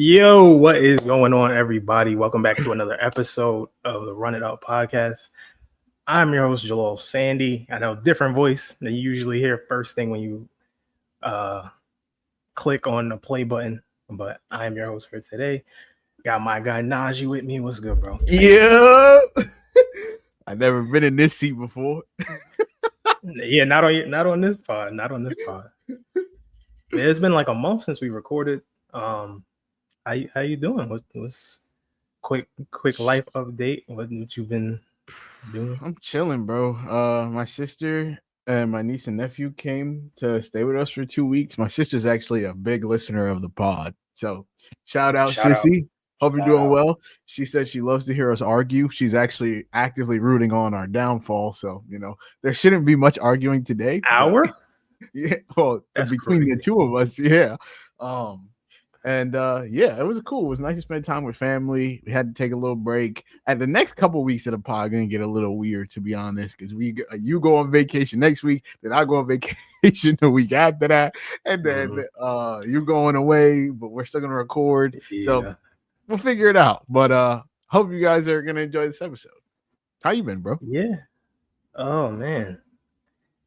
Yo, what is going on, everybody? Welcome back to another episode of the Run It Up podcast. I'm your host, Jalaal Sandy. I know, different voice than you usually hear first thing when you click on the play button, but I am your host for today. Got my guy Najee with me. What's good, bro? Yeah. I've never been in this seat before. Yeah, not on this pod. It's been like a month since we recorded. How you doing? What's quick life update? What you been doing? I'm chilling, bro. My sister and my niece and nephew came to stay with us for 2 weeks. My sister's actually a big listener of the pod, so shout out, Sissy. Hope you're doing well. She said she loves to hear us argue. She's actually actively rooting on our downfall. So, there shouldn't be much arguing today. Yeah. Well, That's between crazy. the two of us. Yeah. It was cool. It was nice to spend time with family. We had to take a little break. At the next couple of weeks of the pod, gonna get a little weird, to be honest, because you go on vacation next week, then I go on vacation the week after that, and then you're going away, but we're still gonna record. Yeah. So we'll figure it out. But hope you guys are gonna enjoy this episode. How you been, bro? Yeah. Oh man,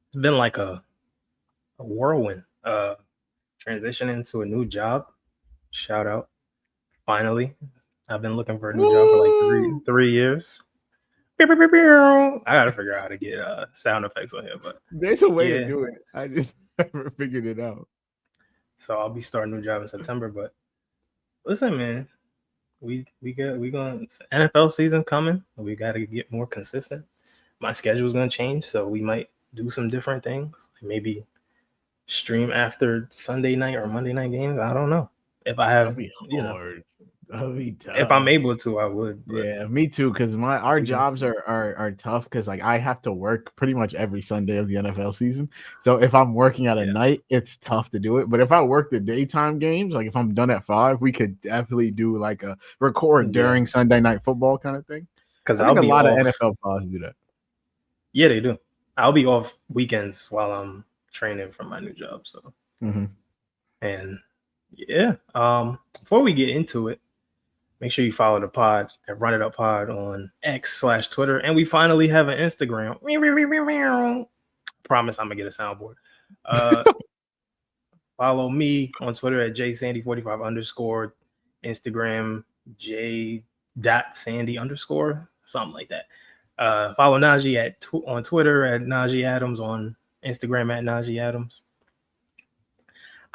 it's been like a whirlwind. Transitioning to a new job. Shout out. Finally. I've been looking for a new job for like three years. I gotta figure out how to get sound effects on here, but there's a way to do it. I just never figured it out. So I'll be starting a new job in September. But listen, man, we going NFL season coming. We got to get more consistent. My schedule is gonna change, so we might do some different things. Maybe stream after Sunday night or Monday night games. I don't know. If I have, if I'm able to, I would. Yeah, me too. Because our jobs are tough. Because like I have to work pretty much every Sunday of the NFL season. So if I'm working at a night, it's tough to do it. But if I work the daytime games, like if I'm done at 5, we could definitely do like a record during Sunday night football kind of thing. Because I think a lot of NFL pods do that. Yeah, they do. I'll be off weekends while I'm training for my new job. So, and yeah. Before we get into it, make sure you follow the pod at Run It Up Pod on X/Twitter, and we finally have an Instagram. Promise I'm gonna get a soundboard. Follow me on Twitter at jsandy45_, Instagram j.sandy_, something like that. Follow Najee on Twitter at Najee Adams, on Instagram at Najee Adams.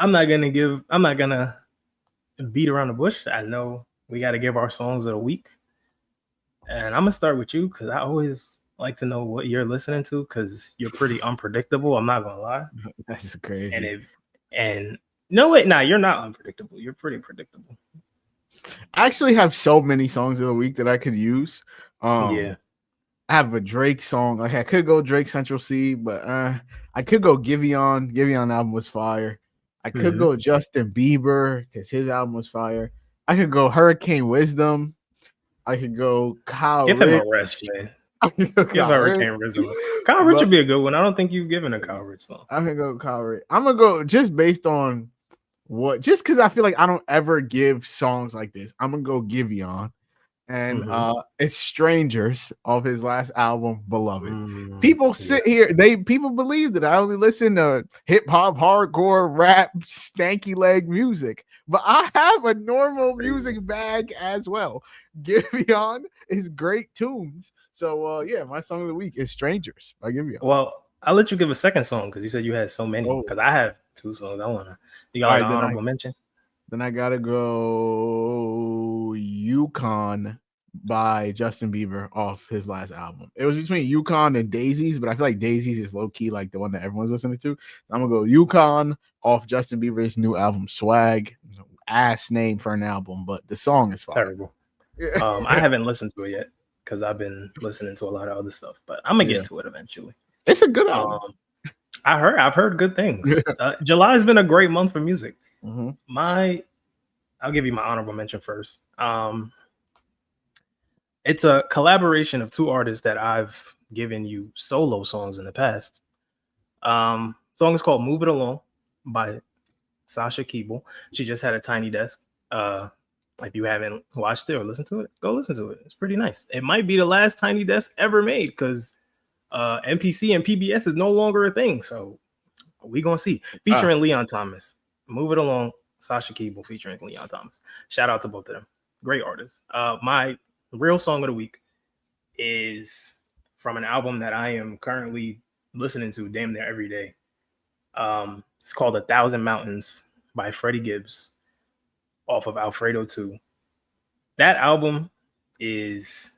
I'm not gonna beat around the bush. I know we got to give our songs of the week, and I'm gonna start with you because I always like to know what you're listening to because you're pretty unpredictable. I'm not gonna lie. That's crazy. And no, wait, you're not unpredictable. You're pretty predictable. I actually have so many songs of the week that I could use. I have a Drake song. Like I could go Drake Central C, but I could go GIVEON. GIVEON album was fire. I could go Justin Bieber because his album was fire. I could go Hurricane Wisdom. I could go Kyle Rich. Give him a rest, man. Give Hurricane Wisdom. Kyle Rich would be a good one. I don't think you've given a Kyle Rich song. I'm going to go Kyle Rich. I'm going to go just based on just because I feel like I don't ever give songs like this. I'm going to go GIVEON. And it's Strangers off his last album, Beloved. People sit here, people believe that I only listen to hip-hop, hardcore, rap, stanky leg music, but I have a normal music bag as well. GIVEON is great tunes. So my song of the week is Strangers by GIVEON. Well, I'll let you give a second song because you said you had so many. Because I have 2 songs. You got an honorable mention? Then I gotta go Yukon by Justin Bieber off his last album. It was between Yukon and Daisies, but I feel like Daisies is low key like the one that everyone's listening to. I'm gonna go Yukon off Justin Bieber's new album Swag. Ass name for an album, but the song is fire. Terrible. I haven't listened to it yet because I've been listening to a lot of other stuff, but I'm gonna get to it eventually. It's a good album. I've heard good things. July has been a great month for music. I'll give you my honorable mention first. It's a collaboration of 2 artists that I've given you solo songs in the past. Song is called Move It Along by Sasha Keable. She just had a Tiny Desk. If you haven't watched it or listened to it, go listen to it. It's pretty nice. It might be the last Tiny Desk ever made because NPC and PBS is no longer a thing. So we gonna see. Featuring Leon Thomas. Move it along. Sasha Keable featuring Leon Thomas. Shout out to both of them. Great artists. My real song of the week is from an album that I am currently listening to damn near every day. It's called 1,000 Mountains by Freddie Gibbs off of Alfredo 2. That album is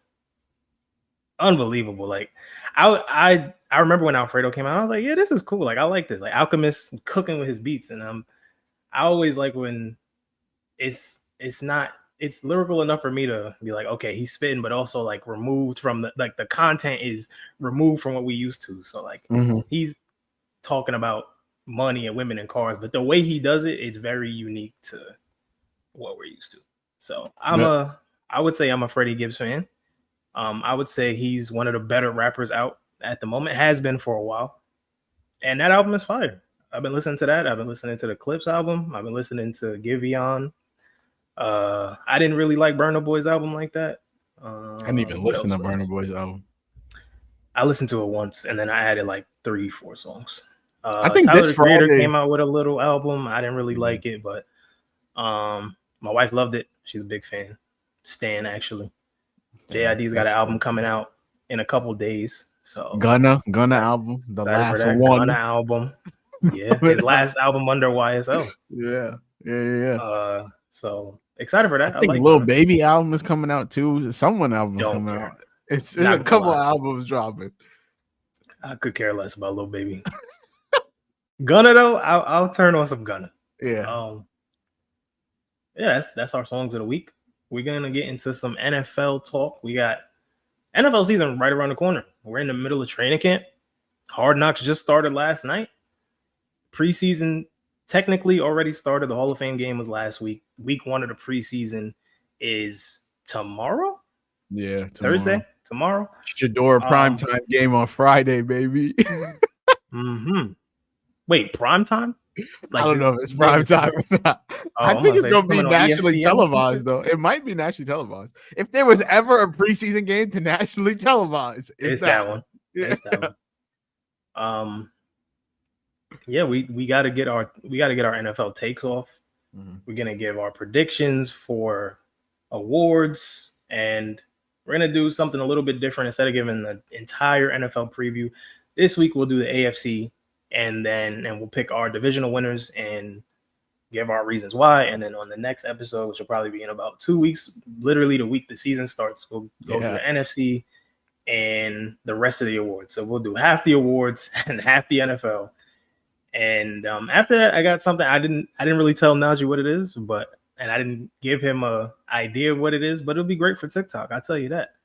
unbelievable. Like I remember when Alfredo came out, I was like, yeah, this is cool. Like I like this. Like Alchemist cooking with his beats, and I always like when it's lyrical enough for me to be like, okay, he's spitting, but also like removed from the content is removed from what we used to. So like he's talking about money and women and cars, but the way he does it, it's very unique to what we're used to. So I would say I'm a Freddie Gibbs fan. I would say he's one of the better rappers out at the moment, has been for a while. And that album is fire. I've been listening to that. I've been listening to the Clips album. I've been listening to GIVEON. I didn't really like Burna Boy's album like that. I didn't even listen to Burna Boy's album. I listened to it once, and then I added like 3-4 songs. I think Tyler, this the Creator Friday came out with a little album. I didn't really like it, but my wife loved it. She's a big fan. Stan, actually. JID's got an album coming out in a couple days. So Gunna album, the last one. Gunna album. Yeah, his last album under YSL. Yeah. So excited for that. I think Lil Baby album is coming out too. Someone album is coming out. It's a couple albums dropping. I could care less about Lil Baby. Gunna though, I'll turn on some Gunna. Yeah. That's our songs of the week. We're gonna get into some NFL talk. We got NFL season right around the corner. We're in the middle of training camp. Hard Knocks just started last night. Preseason technically already started. The Hall of Fame game was last week. Week 1 of the preseason is tomorrow. Yeah, Thursday. Tomorrow. Shador primetime game on Friday, baby. Wait, primetime? Like, I don't know if it's prime time or not. I think it's going to be nationally televised, though. It might be nationally televised. If there was ever a preseason game to nationally televise, it's that one. It's that one. Yeah, we got to get our NFL takes off. We're gonna give our predictions for awards, and we're gonna do something a little bit different. Instead of giving the entire NFL preview, this week we'll do the AFC, and we'll pick our divisional winners and give our reasons why. And then on the next episode, which will probably be in about 2 weeks, literally the week the season starts, we'll go through the NFC and the rest of the awards. So we'll do half the awards and half the NFL. And after that, I got something I didn't really tell Najee what it is, and I didn't give him a idea of what it is, but it'll be great for TikTok. I'll tell you that.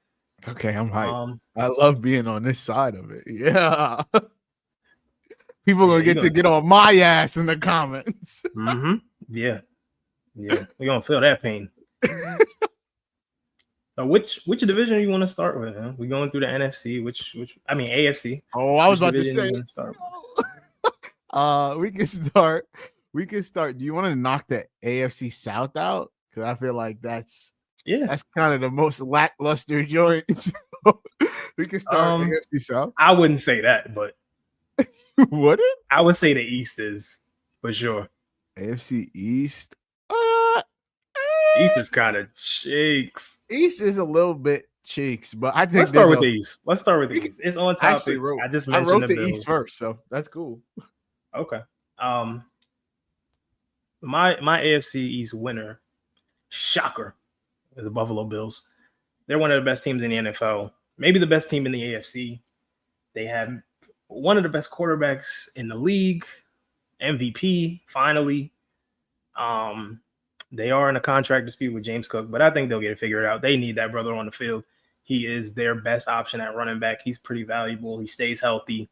Okay, I'm hyped. I love being on this side of it. Yeah. People gonna get on my ass in the comments. Yeah. We're gonna feel that pain. Which division do you want to start with? Huh? We're going through the NFC. AFC. Oh, I was about to say. We can start. Do you want to knock the AFC South out? Because I feel like that's kind of the most lackluster joint. So we can start AFC South. I wouldn't say that, but would it? I would say the East is for sure. AFC East. East is kind of cheeks. East is a little bit cheeks, but I think let's start with the East. It's on topic. I just mentioned the East first, so that's cool. Okay. My AFC East winner, shocker, is the Buffalo Bills. They're one of the best teams in the NFL, maybe the best team in the AFC. They have one of the best quarterbacks in the league, MVP, finally. They are in a contract dispute with James Cook, but I think they'll get it figured out. They need that brother on the field. He is their best option at running back. He's pretty valuable. He stays healthy.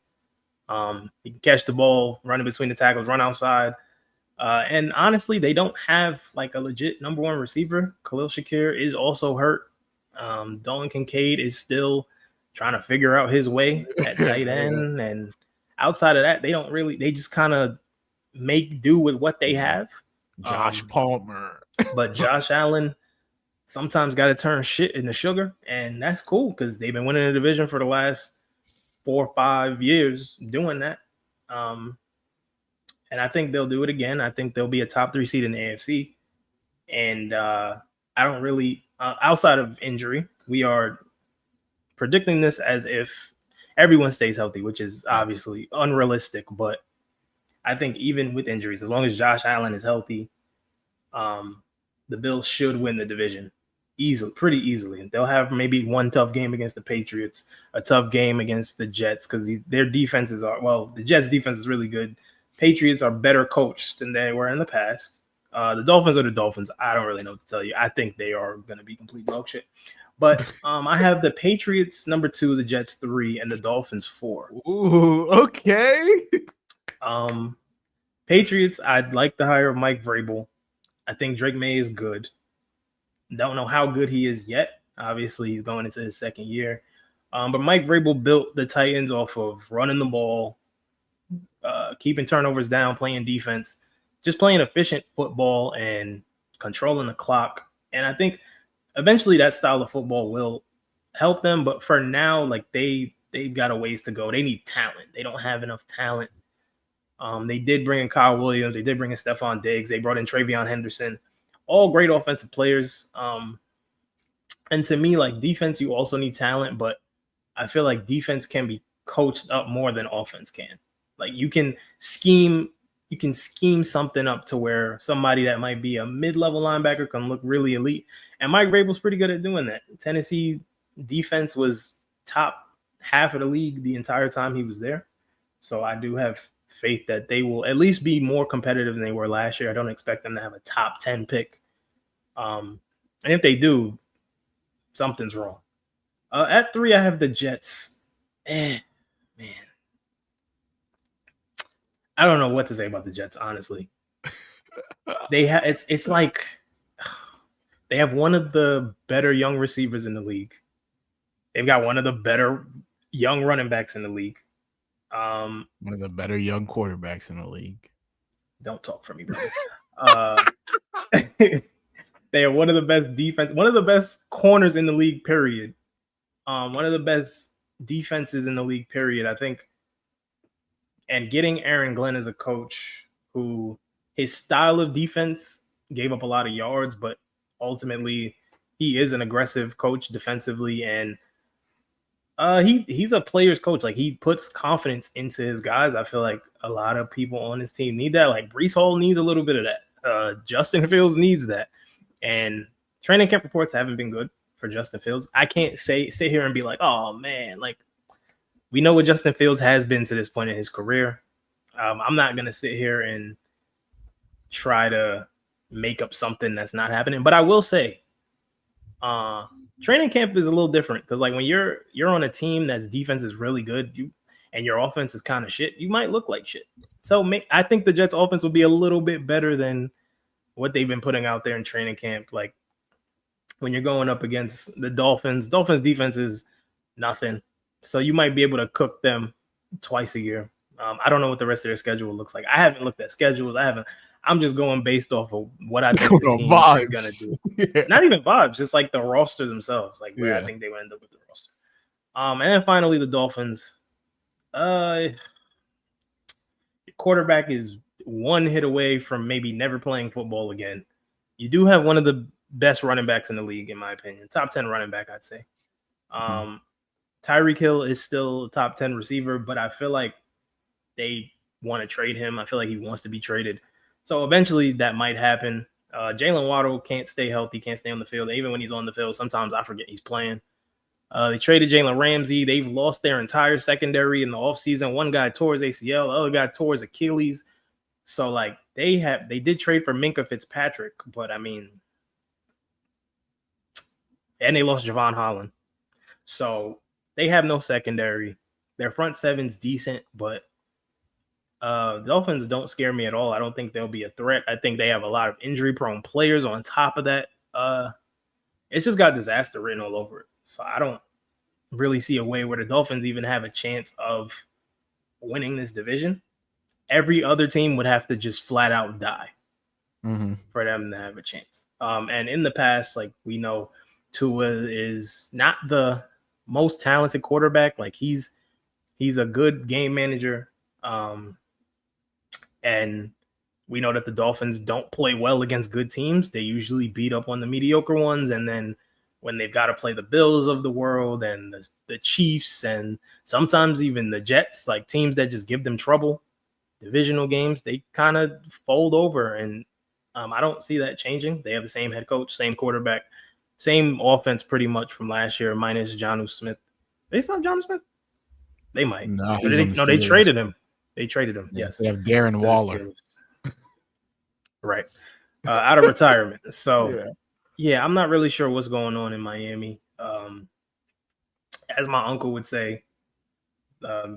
He can catch the ball, run in between the tackles, run outside. And honestly, they don't have like a legit number one receiver. Khalil Shakir is also hurt. Dalton Kincaid is still trying to figure out his way at tight end. And outside of that, they just kind of make do with what they have. Josh Palmer. But Josh Allen, sometimes got to turn shit into sugar, and that's cool because they've been winning the division for the last 4 or 5 years doing that. And I think they'll do it again. I think they'll be a top 3 seed in the AFC. And I don't really, outside of injury, we are predicting this as if everyone stays healthy, which is obviously unrealistic. But I think even with injuries, as long as Josh Allen is healthy, the Bills should win the division pretty easily. They'll have maybe one tough game against the Patriots, a tough game against the Jets because their defenses are, well, the Jets' defense is really good. Patriots are better coached than they were in the past. The Dolphins are the Dolphins. I don't really know what to tell you. I think they are going to be complete dog shit. But I have the Patriots number 2, the Jets 3, and the Dolphins 4. Ooh, okay. Patriots, I'd like the hire of Mike Vrabel. I think Drake May is good. Don't know how good he is yet. Obviously, he's going into his second year. But Mike Vrabel built the Titans off of running the ball, keeping turnovers down, playing defense, just playing efficient football and controlling the clock. And I think eventually that style of football will help them. But for now, like they've got a ways to go. They need talent. They don't have enough talent. They did bring in Kyle Williams. They did bring in Stephon Diggs. They brought in Travion Henderson. All great offensive players. And to me, like defense, you also need talent. But I feel like defense can be coached up more than offense can. Like you can scheme something up to where somebody that might be a mid-level linebacker can look really elite. And Mike Vrabel's pretty good at doing that. Tennessee defense was top half of the league the entire time he was there. So I do have faith that they will at least be more competitive than they were last year. I don't expect them to have a top 10 pick. And if they do, something's wrong. At 3, I have the Jets. Man. I don't know what to say about the Jets, honestly. It's like they have one of the better young receivers in the league. They've got one of the better young running backs in the league. One of the better young quarterbacks in the league. Don't talk for me, bro. They are one of the best defense, one of the best corners in the league, period. One of the best defenses in the league, period. I think. And getting Aaron Glenn as a coach who his style of defense gave up a lot of yards, but ultimately he is an aggressive coach defensively. And he's a player's coach. Like he puts confidence into his guys. I feel like a lot of people on his team need that. Like Breece Hall needs a little bit of that. Justin Fields needs that. And training camp reports haven't been good for Justin Fields. I can't sit here and be like, oh man, like we know what Justin Fields has been to this point in his career. I'm not going to sit here and try to make up something that's not happening. But I will say training camp is a little different because like when you're on a team that's defense is really good and your offense is kind of shit, you might look like shit. So I think the Jets offense will be a little bit better than what they've been putting out there in training camp. Like when you're going up against the Dolphins defense is nothing. So you might be able to cook them twice a year. I don't know what the rest of their schedule looks like. I haven't looked at schedules. I'm just going based off of what I think the team is going to do. Yeah. Not even vibes, just like the roster themselves, like where I think they will end up with the roster. And then finally, the Dolphins. The quarterback is one hit away from maybe never playing football again. You do have one of the best running backs in the league, in my opinion. Top 10 running back, I'd say. Tyreek Hill is still a top 10 receiver, but I feel like they want to trade him. I feel like he wants to be traded. So eventually that might happen. Jalen Waddle can't stay healthy, can't stay on the field. Even when he's on the field, sometimes I forget he's playing. They traded Jalen Ramsey. They've lost their entire secondary in the offseason. One guy tore his ACL. The other guy tore his Achilles. So, like, they did trade for Minkah Fitzpatrick, but, I mean, and they lost Javon Holland. So, they have no secondary. Their front seven's decent, but the Dolphins don't scare me at all. I don't think they'll be a threat. I think they have a lot of injury-prone players on top of that. It's just got disaster written all over it. So I don't really see a way where the Dolphins even have a chance of winning this division. Every other team would have to just flat out die for them to have a chance. And in the past, like we know, Tua is not the most talented quarterback. Like he's a good game manager. And we know that the Dolphins don't play well against good teams. They usually beat up on the mediocre ones. And then when they've got to play the Bills of the world and the Chiefs and sometimes even the Jets, like teams that just give them trouble, divisional games, they kind of fold over. And I don't see that changing. They have the same head coach, same quarterback, same offense pretty much from last year, minus Jonnu Smith. They still have Jonnu Smith? They might. No, they traded him. They traded him. Yes. They have Darren Waller. Right. Out of retirement. So, yeah, I'm not really sure what's going on in Miami. As my uncle would say,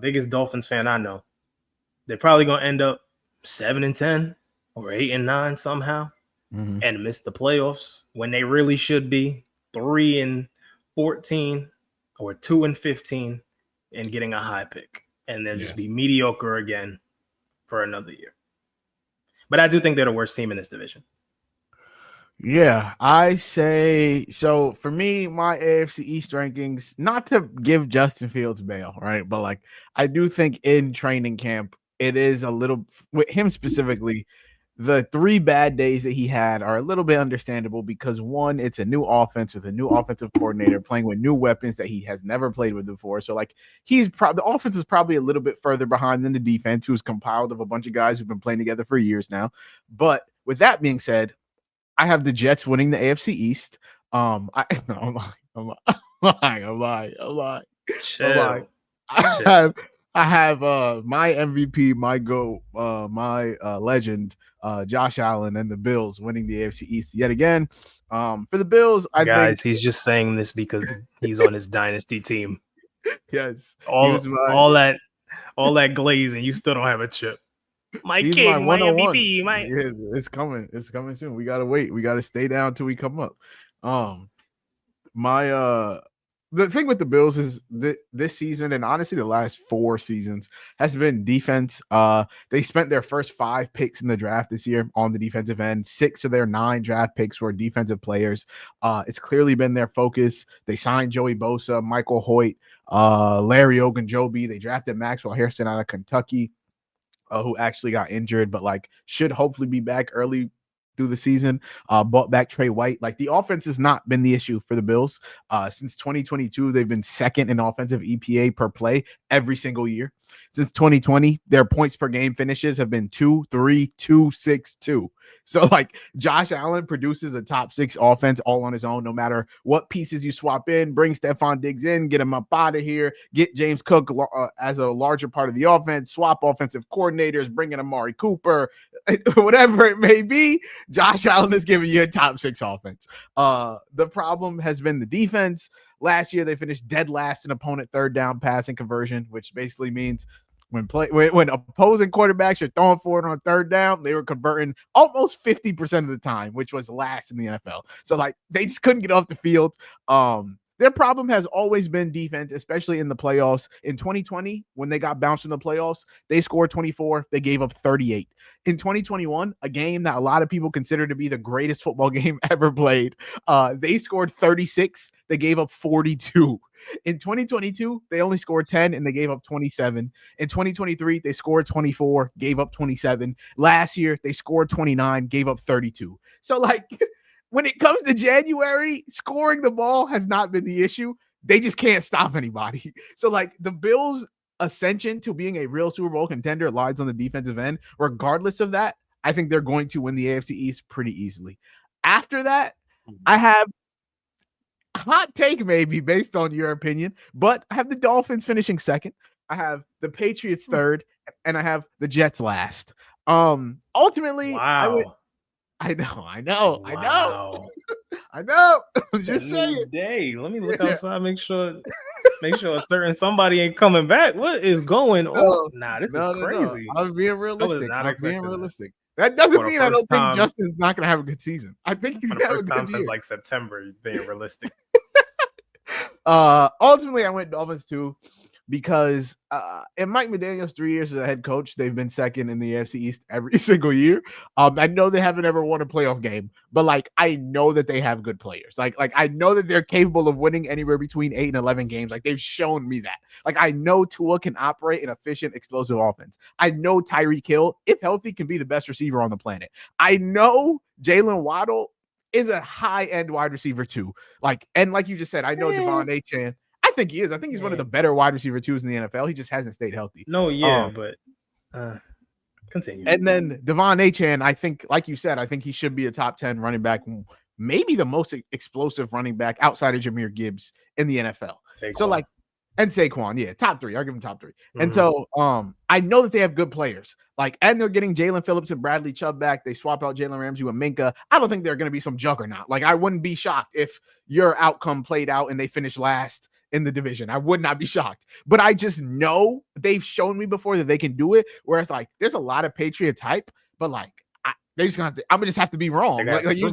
biggest Dolphins fan I know, they're probably going to end up 7-10 or 8-9 somehow and miss the playoffs when they really should be 3-14 or 2-15 and getting a high pick. And they'll just be mediocre again for another year. But I do think they're the worst team in this division. Yeah, I say so. For me, my AFC East rankings, not to give Justin Fields bail, right? But like, I do think in training camp, it is a little, with him specifically, the 3 bad days that he had are a little bit understandable because one, it's a new offense with a new offensive coordinator playing with new weapons that he has never played with before. So like the offense is probably a little bit further behind than the defense, who's compiled of a bunch of guys who've been playing together for years now. But with that being said, I have the Jets winning the AFC East. I'm lying. Chill. I have my MVP, my GOAT, my legend, Josh Allen and the Bills winning the AFC East yet again. For the Bills, I think he's just saying this because he's on his dynasty team. Yes, all that glaze, and you still don't have a chip. My king, my MVP, it's coming soon. We gotta wait. We gotta stay down till we come up. The thing with the Bills is this season, and honestly the last 4 seasons, has been defense. They spent their first 5 picks in the draft this year on the defensive end. 6 of their 9 draft picks were defensive players. It's clearly been their focus. They signed Joey Bosa, Michael Hoyt, Larry Ogunjobi. They drafted Maxwell Hairston out of Kentucky, who actually got injured, but like should hopefully be back early through the season. Bought back Trey White. Like the offense has not been the issue for the Bills. Since 2022, they've been second in offensive EPA per play every single year. Since 2020, their points per game finishes have been 2, 3, 2, 6, 2. So like Josh Allen produces a top 6 offense all on his own, no matter what pieces you swap in, bring Stephon Diggs in, get him up out of here, get James Cook as a larger part of the offense, swap offensive coordinators, bring in Amari Cooper, whatever it may be. Josh Allen is giving you a top 6 offense. The problem has been the defense. Last year, they finished dead last in opponent third down passing conversion, which basically means when opposing quarterbacks are throwing for it on third down, they were converting almost 50% of the time, which was last in the NFL. So like they just couldn't get off the field. Their problem has always been defense, especially in the playoffs. In 2020, when they got bounced in the playoffs, they scored 24. They gave up 38. In 2021, a game that a lot of people consider to be the greatest football game ever played, they scored 36. They gave up 42. In 2022, they only scored 10 and they gave up 27. In 2023, they scored 24, gave up 27. Last year, they scored 29, gave up 32. So like when it comes to January, scoring the ball has not been the issue. They just can't stop anybody. So like the Bills' ascension to being a real Super Bowl contender lies on the defensive end. Regardless of that, I think they're going to win the AFC East pretty easily. After that, I have hot take maybe based on your opinion, but I have the Dolphins finishing second. I have the Patriots third, and I have the Jets last. Ultimately, wow. I know. I'm just saying. Day. Let me look outside, make sure a certain somebody ain't coming back. What is going on? Nah, this is crazy. I'm being realistic. That doesn't mean I don't think Justin's not gonna have a good season. I think he's gonna have a good year. Since like September, being realistic. Ultimately, I went Dolphins too. because in Mike McDaniel's 3 years as a head coach, they've been second in the AFC East every single year. I know they haven't ever won a playoff game, but like I know that they have good players. Like I know that they're capable of winning anywhere between 8 and 11 games. Like they've shown me that. Like I know Tua can operate an efficient, explosive offense. I know Tyreek Hill, if healthy, can be the best receiver on the planet. I know Jalen Waddle is a high-end wide receiver too. Like, and like you just said, I know Devon Achane. I think he is. I think he's one of the better wide receiver twos in the NFL. He just hasn't stayed healthy. No, but continue. And then Devon Achane, I think, like you said, I think he should be a top 10 running back, maybe the most explosive running back outside of Jahmyr Gibbs in the NFL. Saquon. So like, and Saquon, yeah, top 3. I'll give him top 3. Mm-hmm. And so I know that they have good players. Like, and they're getting Jalen Phillips and Bradley Chubb back. They swap out Jalen Ramsey with Minka. I don't think they're going to be some juggernaut. Like, I wouldn't be shocked if your outcome played out and they finished last in the division. I would not be shocked. But I just know they've shown me before that they can do it. Whereas, like, there's a lot of Patriots hype, but like, they just gonna have to. I'm gonna just have to be wrong. Like you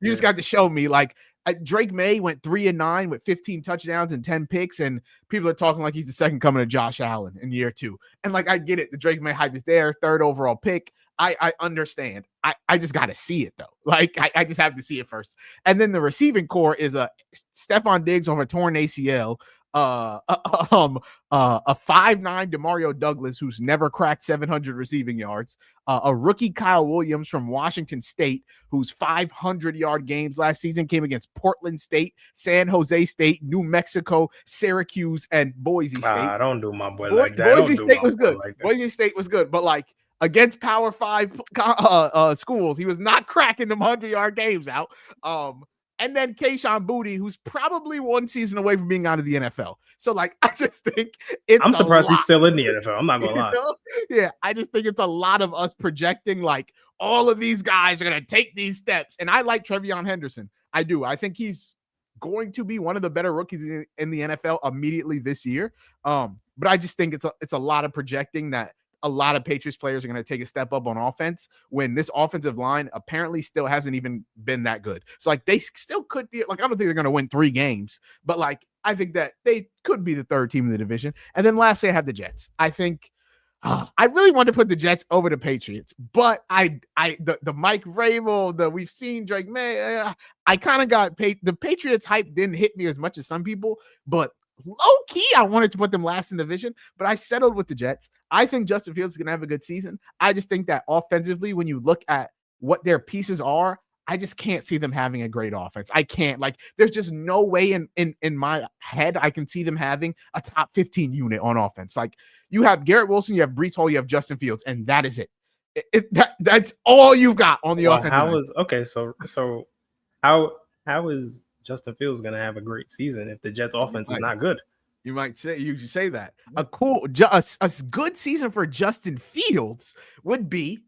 just got to show me. Like Drake May went 3-9 with 15 touchdowns and 10 picks, and people are talking like he's the second coming of Josh Allen in year 2. And like I get it, the Drake May hype is there, 3rd overall pick. I understand. I just got to see it though. Like I just have to see it first. And then the receiving core is a Stephon Diggs over torn ACL. A 5'9" Demario Douglas who's never cracked 700 receiving yards, a rookie Kyle Williams from Washington State whose 500-yard games last season came against Portland State, San Jose State, New Mexico, Syracuse, and Boise State. I don't do my boy like that. Boise State was good. Boise State was good, but like against Power 5 schools, he was not cracking them 100-yard games out. And then Kayshon Boutte, who's probably 1 season away from being out of the NFL. So, like, I just think I'm surprised he's still in the NFL. I'm not going to lie. Know? Yeah, I just think it's a lot of us projecting, like, all of these guys are going to take these steps. And I like Trevion Henderson. I do. I think he's going to be one of the better rookies in the NFL immediately this year. But I just think it's a lot of projecting that a lot of Patriots players are going to take a step up on offense when this offensive line apparently still hasn't even been that good. So like they still could, like, I don't think they're going to win 3 games, but like, I think that they could be the 3rd team in the division. And then lastly, I have the Jets. I think I really want to put the Jets over the Patriots, but the Mike Vrabel, we've seen Drake May, I kind of got the Patriots hype didn't hit me as much as some people, but low key, I wanted to put them last in the division, but I settled with the Jets. I think Justin Fields is going to have a good season. I just think that offensively, when you look at what their pieces are, I just can't see them having a great offense. I can't. Like, there's just no way in my head I can see them having a top 15 unit on offense. Like, you have Garrett Wilson, you have Breece Hall, you have Justin Fields, and that is it. That's all you've got on the offense. So how is Justin Fields going to have a great season if the Jets offense is not good? You should say that. A good season for Justin Fields would be.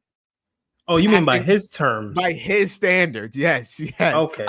Oh, you mean by his terms? By his standards, yes. Okay.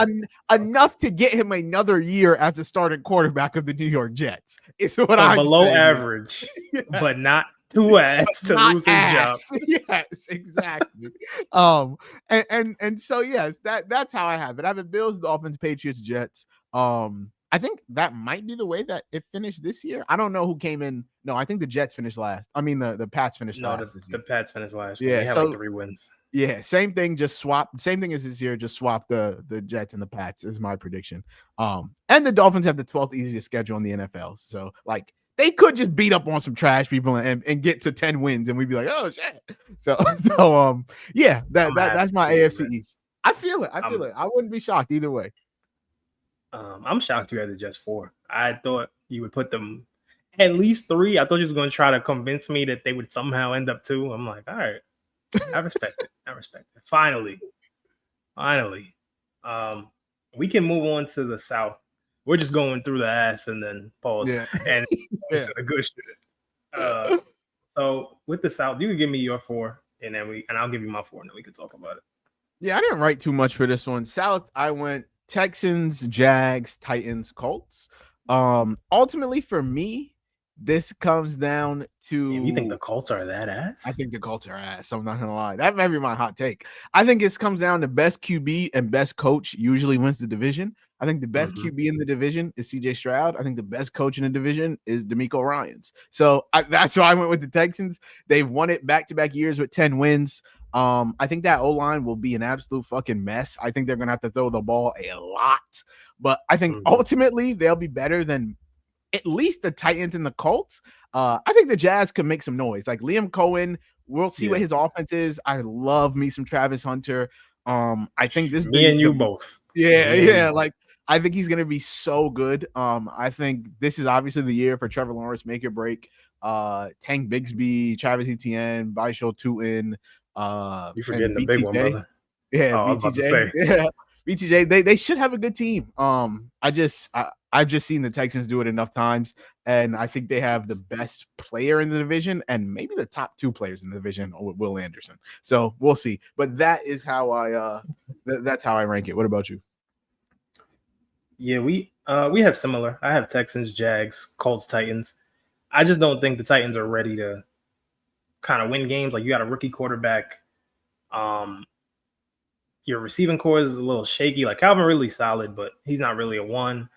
Enough to get him another year as a starting quarterback of the New York Jets. Is what I'm below saying. Average, yes. But not too ass to lose his job. Yes, exactly. And so yes, that's how I have it. I have it Bills, Dolphins, Patriots, Jets. I think that might be the way that it finished this year. I don't know who came in. No, I think the Jets finished last. I mean, the Pats finished last this year. The Pats finished last. Yeah, they had like 3 wins. Yeah, same thing. Just swap. Same thing as this year. Just swap the Jets and the Pats is my prediction. And the Dolphins have the 12th easiest schedule in the NFL. So like they could just beat up on some trash people and get to 10 wins, and we'd be like, oh shit. So yeah, that's my AFC East. I feel it. I wouldn't be shocked either way. I'm shocked you had the Jets 4. I thought you would put them at least 3. I thought you was going to try to convince me that they would somehow end up 2. I'm like, all right. I respect it. Finally. We can move on to the South. We're just going through the ass and then pause and to the good shit. So with the South, you can give me your 4 and I'll give you my 4 and then we can talk about it. Yeah, I didn't write too much for this one. South, I went Texans, Jags, Titans, Colts. Ultimately for me, This comes down to. Damn, you think the Colts are that ass? I think the Colts are ass. I'm not gonna lie. That may be my hot take. I think it comes down to best QB and best coach usually wins the division. I think the best QB in the division is CJ Stroud. I think the best coach in the division is DeMeco Ryans. So that's why I went with the Texans. They've won it back-to-back years with 10 wins. I think that O-line will be an absolute fucking mess. I think they're gonna have to throw the ball a lot, but I think ultimately they'll be better than at least the Titans and the Colts. I think the Jazz can make some noise. Like Liam Cohen, we'll see what his offense is. I love me some Travis Hunter. I think this me and you both. Yeah. Like I think he's gonna be so good. I think this is obviously the year for Trevor Lawrence, make or break. Tank Bigsby, Travis Etienne, Baishal Tootin. You forgetting the big one, brother. Yeah, BTJ. Yeah. BTJ, they should have a good team. I've just seen the Texans do it enough times, and I think they have the best player in the division and maybe the top 2 players in the division with Will Anderson. So we'll see. But that is how that's how I rank it. What about you? Yeah, we have similar. I have Texans, Jags, Colts, Titans. I just don't think the Titans are ready to kind of win games. Like you got a rookie quarterback. Your receiving core is a little shaky. Like Calvin Ridley's solid, but he's not really a one.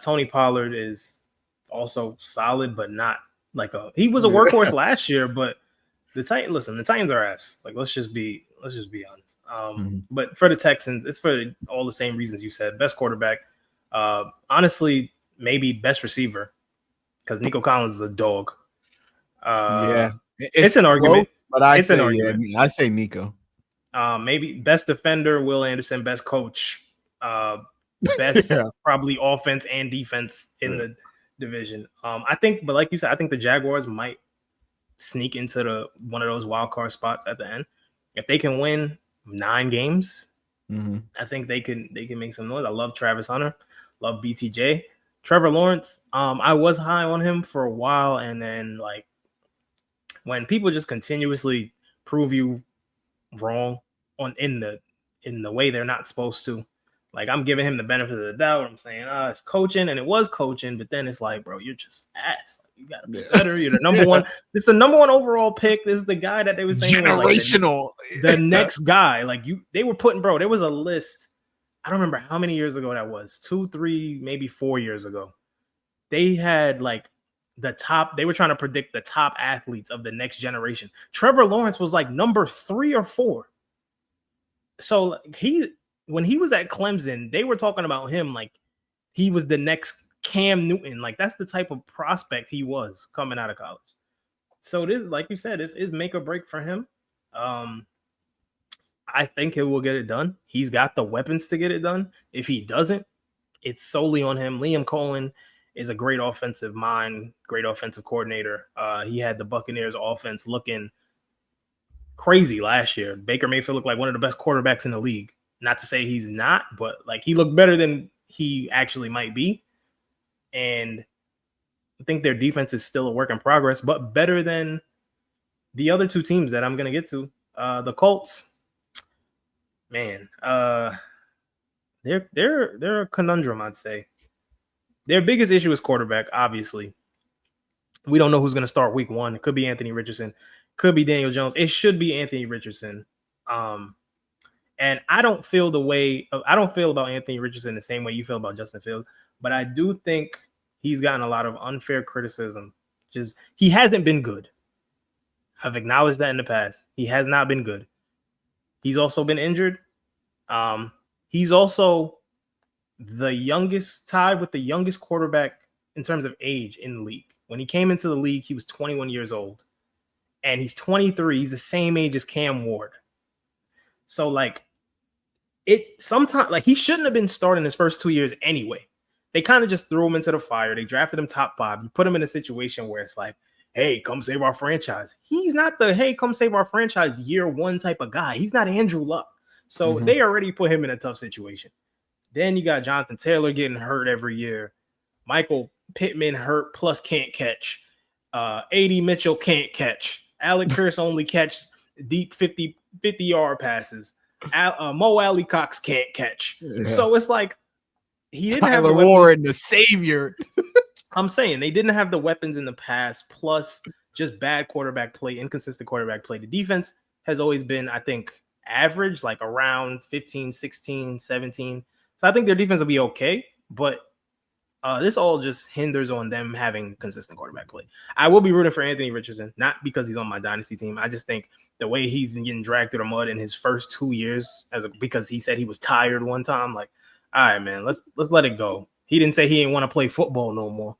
Tony Pollard is also solid, but not like he was a workhorse last year, but the Titans are ass. Like let's just be honest. But for the Texans, it's for all the same reasons you said. Best quarterback, honestly, maybe best receiver, because Nico Collins is a dog. It's an argument, but I say Nico. Maybe best defender, Will Anderson. Best coach, best probably offense and defense in the division. I think, but like you said, I think the Jaguars might sneak into one of those wild card spots at the end. If they can win 9 games, I think they can make some noise. I love Travis Hunter, love BTJ. Trevor Lawrence, I was high on him for a while, and then like when people just continuously prove you wrong in the way they're not supposed to, like I'm giving him the benefit of the doubt. I'm saying it's coaching, and it was coaching, but then it's like, bro, you're just ass. Like, you gotta be better. You're the number one. This is the number 1 overall pick. This is the guy that they were saying generational. Was like the next guy. Like they were putting, bro. There was a list. I don't remember how many years ago that was. 2, 3, maybe 4 years ago. They had like the top. They were trying to predict the top athletes of the next generation. Trevor Lawrence was like number 3 or 4. So when he was at Clemson, they were talking about him like he was the next Cam Newton. Like that's the type of prospect he was coming out of college. So this, like you said, this is make or break for him. I think he will get it done. He's got the weapons to get it done. If he doesn't, it's solely on him. Liam Cohen is a great offensive mind, great offensive coordinator. He had the Buccaneers offense looking crazy last year. Baker Mayfield looked like one of the best quarterbacks in the league. Not to say he's not, but like he looked better than he actually might be. And I think their defense is still a work in progress, but better than the other 2 teams that I'm going to get to. The Colts, man, they're a conundrum, I'd say. Their biggest issue is quarterback, obviously. We don't know who's going to start week 1. It could be Anthony Richardson. Could be Daniel Jones. It should be Anthony Richardson. And I don't feel about Anthony Richardson the same way you feel about Justin Fields, but I do think he's gotten a lot of unfair criticism. Just he hasn't been good. I've acknowledged that in the past. He has not been good. He's also been injured. He's also tied with the youngest quarterback in terms of age in the league. When he came into the league, he was 21 years old. And he's 23. He's the same age as Cam Ward. So, like, sometimes, like, he shouldn't have been starting his first 2 years anyway. They kind of just threw him into the fire. They drafted him top 5. You put him in a situation where it's like, hey, come save our franchise. He's not the, hey, come save our franchise year 1 type of guy. He's not Andrew Luck. So they already put him in a tough situation. Then you got Jonathan Taylor getting hurt every year. Michael Pittman hurt plus can't catch. A.D. Mitchell can't catch. Alec Pierce only catch deep 50-yard passes. Mo Alley Cox can't catch. Yeah. So it's like he didn't have Tyler Warren, the savior. I'm saying they didn't have the weapons in the past, plus just bad quarterback play, inconsistent quarterback play. The defense has always been, I think, average, like around 15, 16, 17. So I think their defense will be okay, but this all just hinders on them having consistent quarterback play. I will be rooting for Anthony Richardson, not because he's on my dynasty team. I just think the way he's been getting dragged through the mud in his first 2 years, because he said he was tired one time. Like, all right, man, let's let it go. He didn't say he didn't want to play football no more.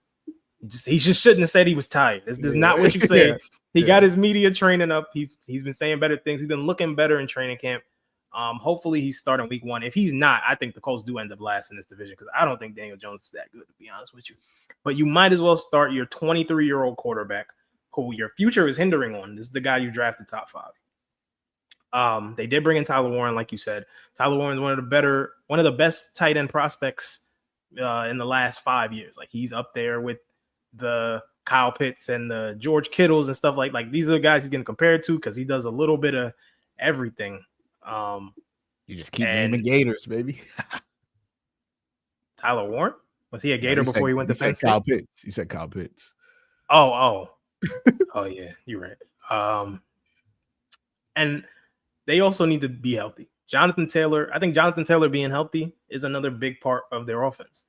He just shouldn't have said he was tired. This is not what you say. He got his media training up. He's been saying better things. He's been looking better in training camp. Hopefully he's starting week 1. If he's not, I think the Colts do end up last in this division because I don't think Daniel Jones is that good, to be honest with you. But you might as well start your 23-year-old quarterback who your future is hindering on. This is the guy you drafted top 5. They did bring in Tyler Warren, like you said. Tyler Warren is one of the best tight end prospects in the last 5 years. Like, he's up there with the Kyle Pitts and the George Kittles and stuff like these are the guys he's getting compared to because he does a little bit of everything. You just keep naming Gators, baby. Tyler Warren? Was he a Gator before he went to Penn State? Kyle Pitts. You said Kyle Pitts. Oh, yeah, you're right. And they also need to be healthy. Jonathan Taylor, I think Jonathan Taylor being healthy is another big part of their offense.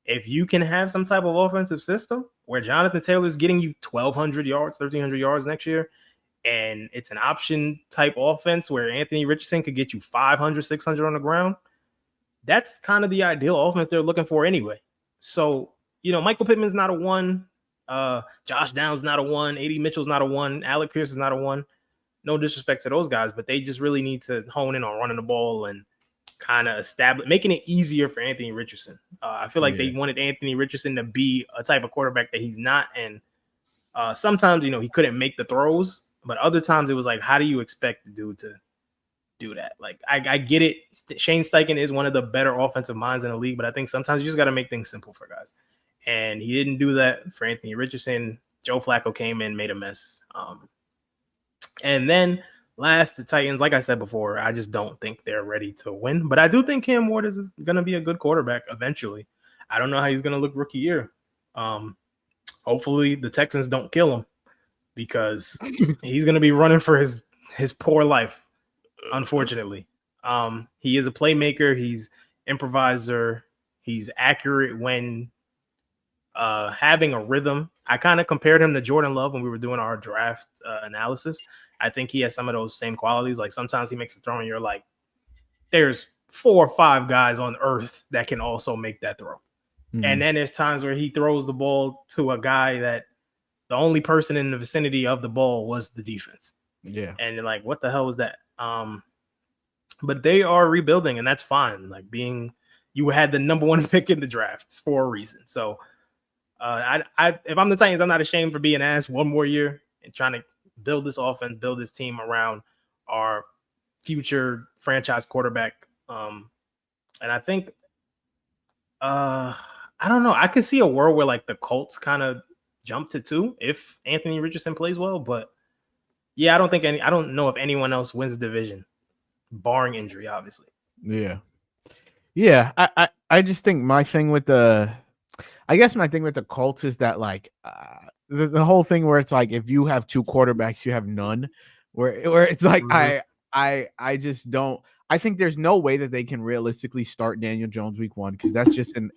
If you can have some type of offensive system where Jonathan Taylor is getting you 1,200 yards, 1,300 yards next year, and it's an option type offense where Anthony Richardson could get you 500, 600 on the ground, that's kind of the ideal offense they're looking for anyway. So, Michael Pittman's not a 1. Josh Downs not a 1. A.D. Mitchell's not a 1. Alec Pierce is not a 1. No disrespect to those guys, but they just really need to hone in on running the ball and kind of making it easier for Anthony Richardson. I feel like they wanted Anthony Richardson to be a type of quarterback that he's not. And sometimes, he couldn't make the throws, but other times it was like, how do you expect the dude to do that? Like, I get it. Shane Steichen is one of the better offensive minds in the league, but I think sometimes you just got to make things simple for guys. And he didn't do that for Anthony Richardson. Joe Flacco came in, made a mess. And then last, the Titans, like I said before, I just don't think they're ready to win. But I do think Cam Ward is going to be a good quarterback eventually. I don't know how he's going to look rookie year. Hopefully the Texans don't kill him because he's going to be running for his poor life, unfortunately. He is a playmaker. He's improviser. He's accurate when having a rhythm. I kind of compared him to Jordan Love when we were doing our draft analysis. I think he has some of those same qualities. Like, sometimes he makes a throw and you're like, there's 4 or 5 guys on earth that can also make that throw. Mm-hmm. And then there's times where he throws the ball to a guy that the only person in the vicinity of the ball was the defense. Yeah. And you're like, what the hell was that? But they are rebuilding, and that's fine. Like, you had the number 1 pick in the draft for a reason. So if I'm the Titans, I'm not ashamed for being asked one more year and trying to build this offense, build this team around our future franchise quarterback. And I think, I don't know. I could see a world where like the Colts kind of jump to 2 if Anthony Richardson plays well. But yeah, I don't know if anyone else wins the division, barring injury, obviously. Yeah. Yeah. I just think my thing with the Colts is that like the whole thing where it's like if you have 2 quarterbacks, you have none. Where it's like I just don't. I think there's no way that they can realistically start Daniel Jones week 1 because that's just an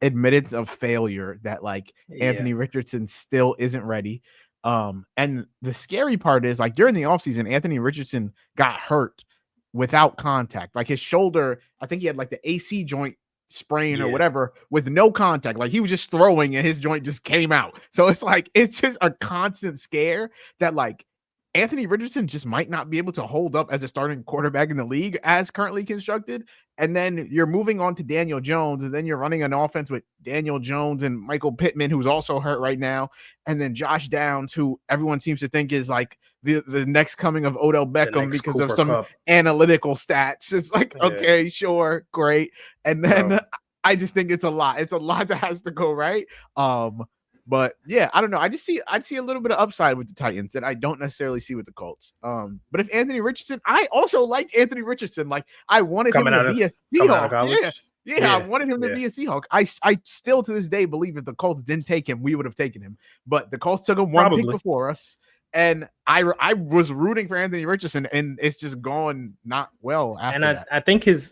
admittance of failure that like Anthony Richardson still isn't ready. And the scary part is like during the offseason, Anthony Richardson got hurt without contact. Like his shoulder, I think he had like the AC joint sprain or whatever with no contact. Like he was just throwing and his joint just came out. So it's like it's just a constant scare that like Anthony Richardson just might not be able to hold up as a starting quarterback in the league as currently constructed. And then you're moving on to Daniel Jones, and then you're running an offense with Daniel Jones and Michael Pittman, who's also hurt right now, and then Josh Downs, who everyone seems to think is like the next coming of Odell Beckham because Cooper of some Kupp analytical stats. It's like, okay, sure, great. And then I just think it's a lot. It's a lot that has to go right. But yeah, I don't know. I'd see a little bit of upside with the Titans that I don't necessarily see with the Colts. But if Anthony Richardson, I also liked Anthony Richardson. Like I wanted him to be a Seahawk. Yeah. Yeah, I wanted him to be a Seahawk. I still to this day believe if the Colts didn't take him, we would have taken him. But the Colts took him one pick before us, and I was rooting for Anthony Richardson, and it's just gone not well after that. I think his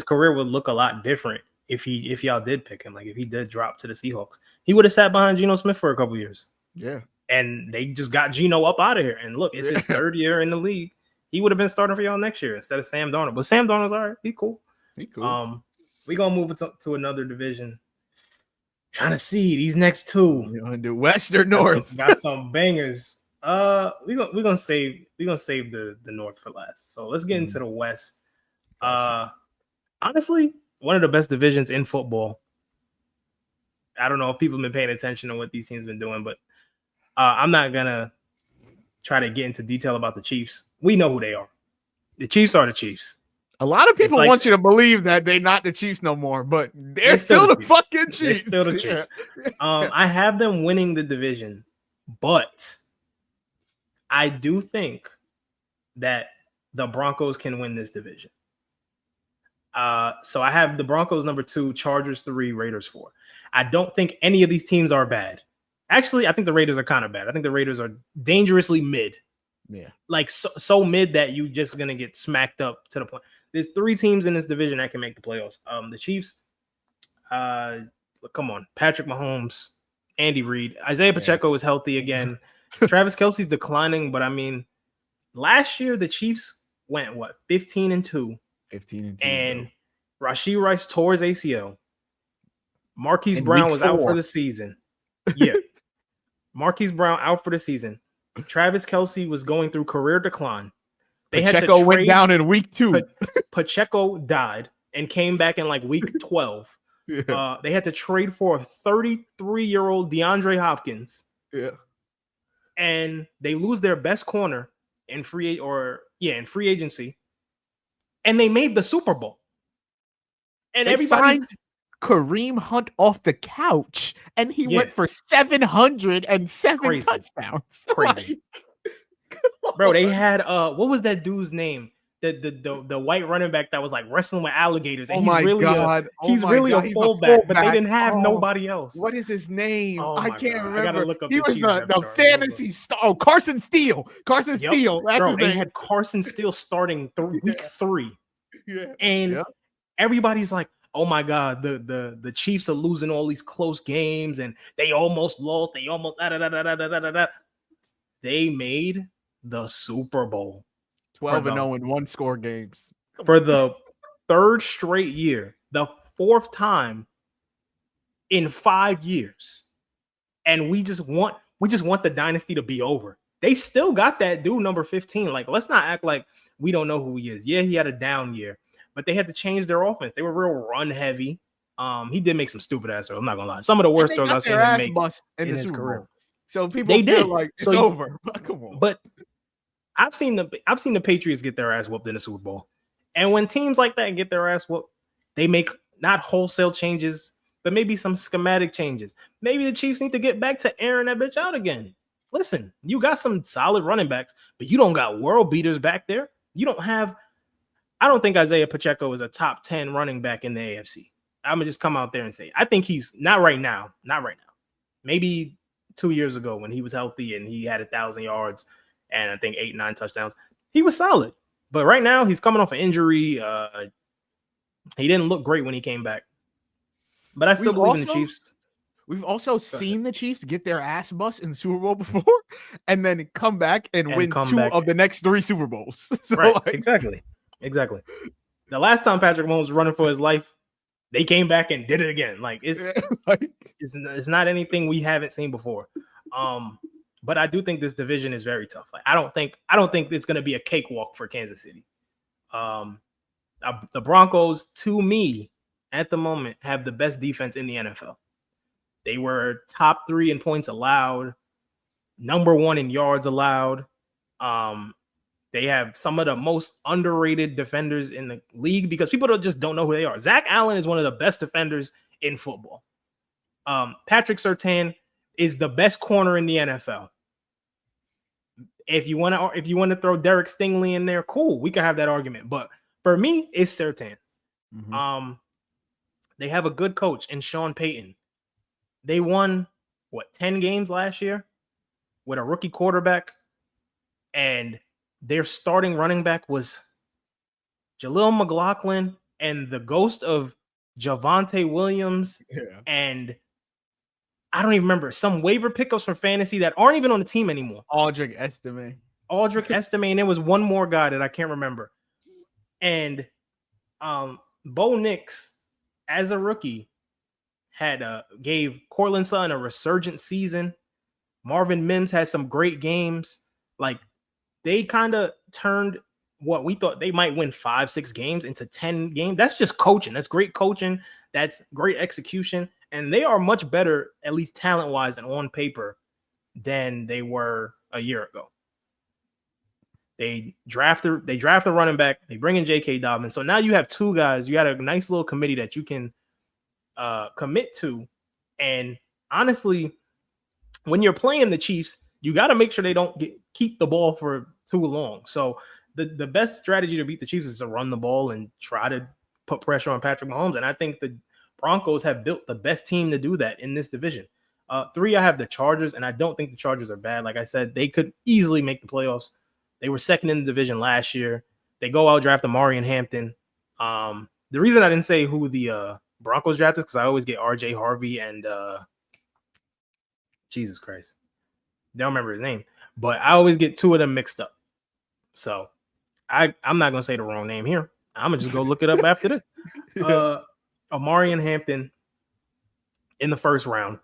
career would look a lot different if y'all did pick him. Like if he did drop to the Seahawks, he would have sat behind Geno Smith for a couple years. Yeah, and they just got Geno up out of here. And look, it's his third year in the league. He would have been starting for y'all next year instead of Sam Darnold. But Sam Darnold's all right. He cool. We gonna move it to another division. Trying to see these next two. You want to do West or North? Got some bangers. We're gonna save the North for last. So let's get into the West. Honestly, one of the best divisions in football. I don't know if people have been paying attention to what these teams have been doing, but I'm not gonna try to get into detail about the Chiefs. We know who they are. The Chiefs are the Chiefs. A lot of people want you to believe that they're not the Chiefs no more, but they're still the fucking Chiefs. They're still the Chiefs. I have them winning the division, but I do think that the Broncos can win this division. So I have the Broncos number 2, Chargers 3, Raiders 4. I don't think any of these teams are bad. Actually, I think the Raiders are kind of bad. I think the Raiders are dangerously mid. Yeah. Like so mid that you just going to get smacked up to the point. There's 3 teams in this division that can make the playoffs. The Chiefs, come on, Patrick Mahomes, Andy Reid, Isaiah Pacheco is healthy again. Travis Kelce's declining, but I mean, last year the Chiefs went 15-2. 15-2. And Rashee Rice tore his ACL. Marquise Brown was out for the season. Yeah. Marquise Brown out for the season. Travis Kelce was going through career decline. Pacheco went down in week 2. Pacheco died and came back in like week 12. Yeah. They had to trade for a 33-year-old DeAndre Hopkins. Yeah. And they lose their best corner in free agency. And they made the Super Bowl. And everybody signed Kareem Hunt off the couch, and he went for 707 touchdowns. Crazy. Bro, they had what was that dude's name? The white running back that was like wrestling with alligators. And he's really a fullback, but they didn't have nobody else. What is his name? I can't remember. I gotta look up he was the fantasy star. Oh, Carson Steele. Steele. Bro, they had Carson Steele starting week 3. Yeah. And everybody's like, oh my God, the Chiefs are losing all these close games and they almost lost. They almost They made the Super Bowl. 12-0 in one-score games. For the 3rd straight year, the 4th time in 5 years. And we just want the dynasty to be over. They still got that dude number 15. Like, let's not act like we don't know who he is. Yeah, he had a down year, but they had to change their offense. They were real run heavy. He did make some stupid ass throws. I'm not gonna lie. Some of the worst throws I've seen him make in his career. So people feel like it's over. But come on. But I've seen the Patriots get their ass whooped in the Super Bowl. And when teams like that get their ass whooped, they make not wholesale changes, but maybe some schematic changes. Maybe the Chiefs need to get back to airing that bitch out again. Listen, you got some solid running backs, but you don't got world beaters back there. You don't have – I don't think Isaiah Pacheco is a top 10 running back in the AFC. I'm going to just come out there and say, I think he's not right now. Maybe 2 years ago when he was healthy and he had 1,000 yards and I think 8-9 touchdowns. He was solid. But right now he's coming off an injury. He didn't look great when he came back. But I still believe in the Chiefs. We've also seen the Chiefs get their ass bust in the Super Bowl before and then come back and win 2 of the next 3 Super Bowls. So right, exactly. The last time Patrick Mahomes was running for his life, they came back and did it again. Like it's not anything we haven't seen before. But I do think this division is very tough. Like I don't think it's going to be a cakewalk for Kansas City. The Broncos, to me, at the moment, have the best defense in the NFL. They were top 3 in points allowed, number 1 in yards allowed. They have some of the most underrated defenders in the league because people don't know who they are. Zach Allen is one of the best defenders in football. Patrick Surtain is the best corner in the NFL. If you want to throw Derek Stingley in there, cool, we can have that argument. But for me, it's Surtain. Mm-hmm. They have a good coach in Sean Payton. They won, 10 games last year with a rookie quarterback, and their starting running back was Jaleel McLaughlin and the ghost of Javonte Williams, and I don't even remember some waiver pickups from fantasy that aren't even on the team anymore. Audric Estime, and there was one more guy that I can't remember. And Bo Nix, as a rookie, gave Cortland Sutton a resurgent season. Marvin Mims had some great games. Like, they kind of turned what we thought they might win 5-6 games into 10 games. That's just coaching. That's great coaching. That's great execution. And they are much better, at least talent-wise and on paper, than they were a year ago. They draft a running back. They bring in J.K. Dobbins. So now you have two guys. You got a nice little committee that you can commit to. And honestly, when you're playing the Chiefs, you got to make sure they don't keep the ball for too long. So the best strategy to beat the Chiefs is to run the ball and try to put pressure on Patrick Mahomes. And I think the Broncos have built the best team to do that in this division. 3, I have the Chargers, and I don't think the Chargers are bad. Like I said, they could easily make the playoffs. They were second in the division last year. They go out, draft Amari and Hampton. The reason I didn't say who the Broncos drafted is because I always get RJ Harvey and Jesus Christ. Don't remember his name. But I always get two of them mixed up. So I'm not going to say the wrong name here. I'm going to just go look it up after this. Amari and Hampton in the first round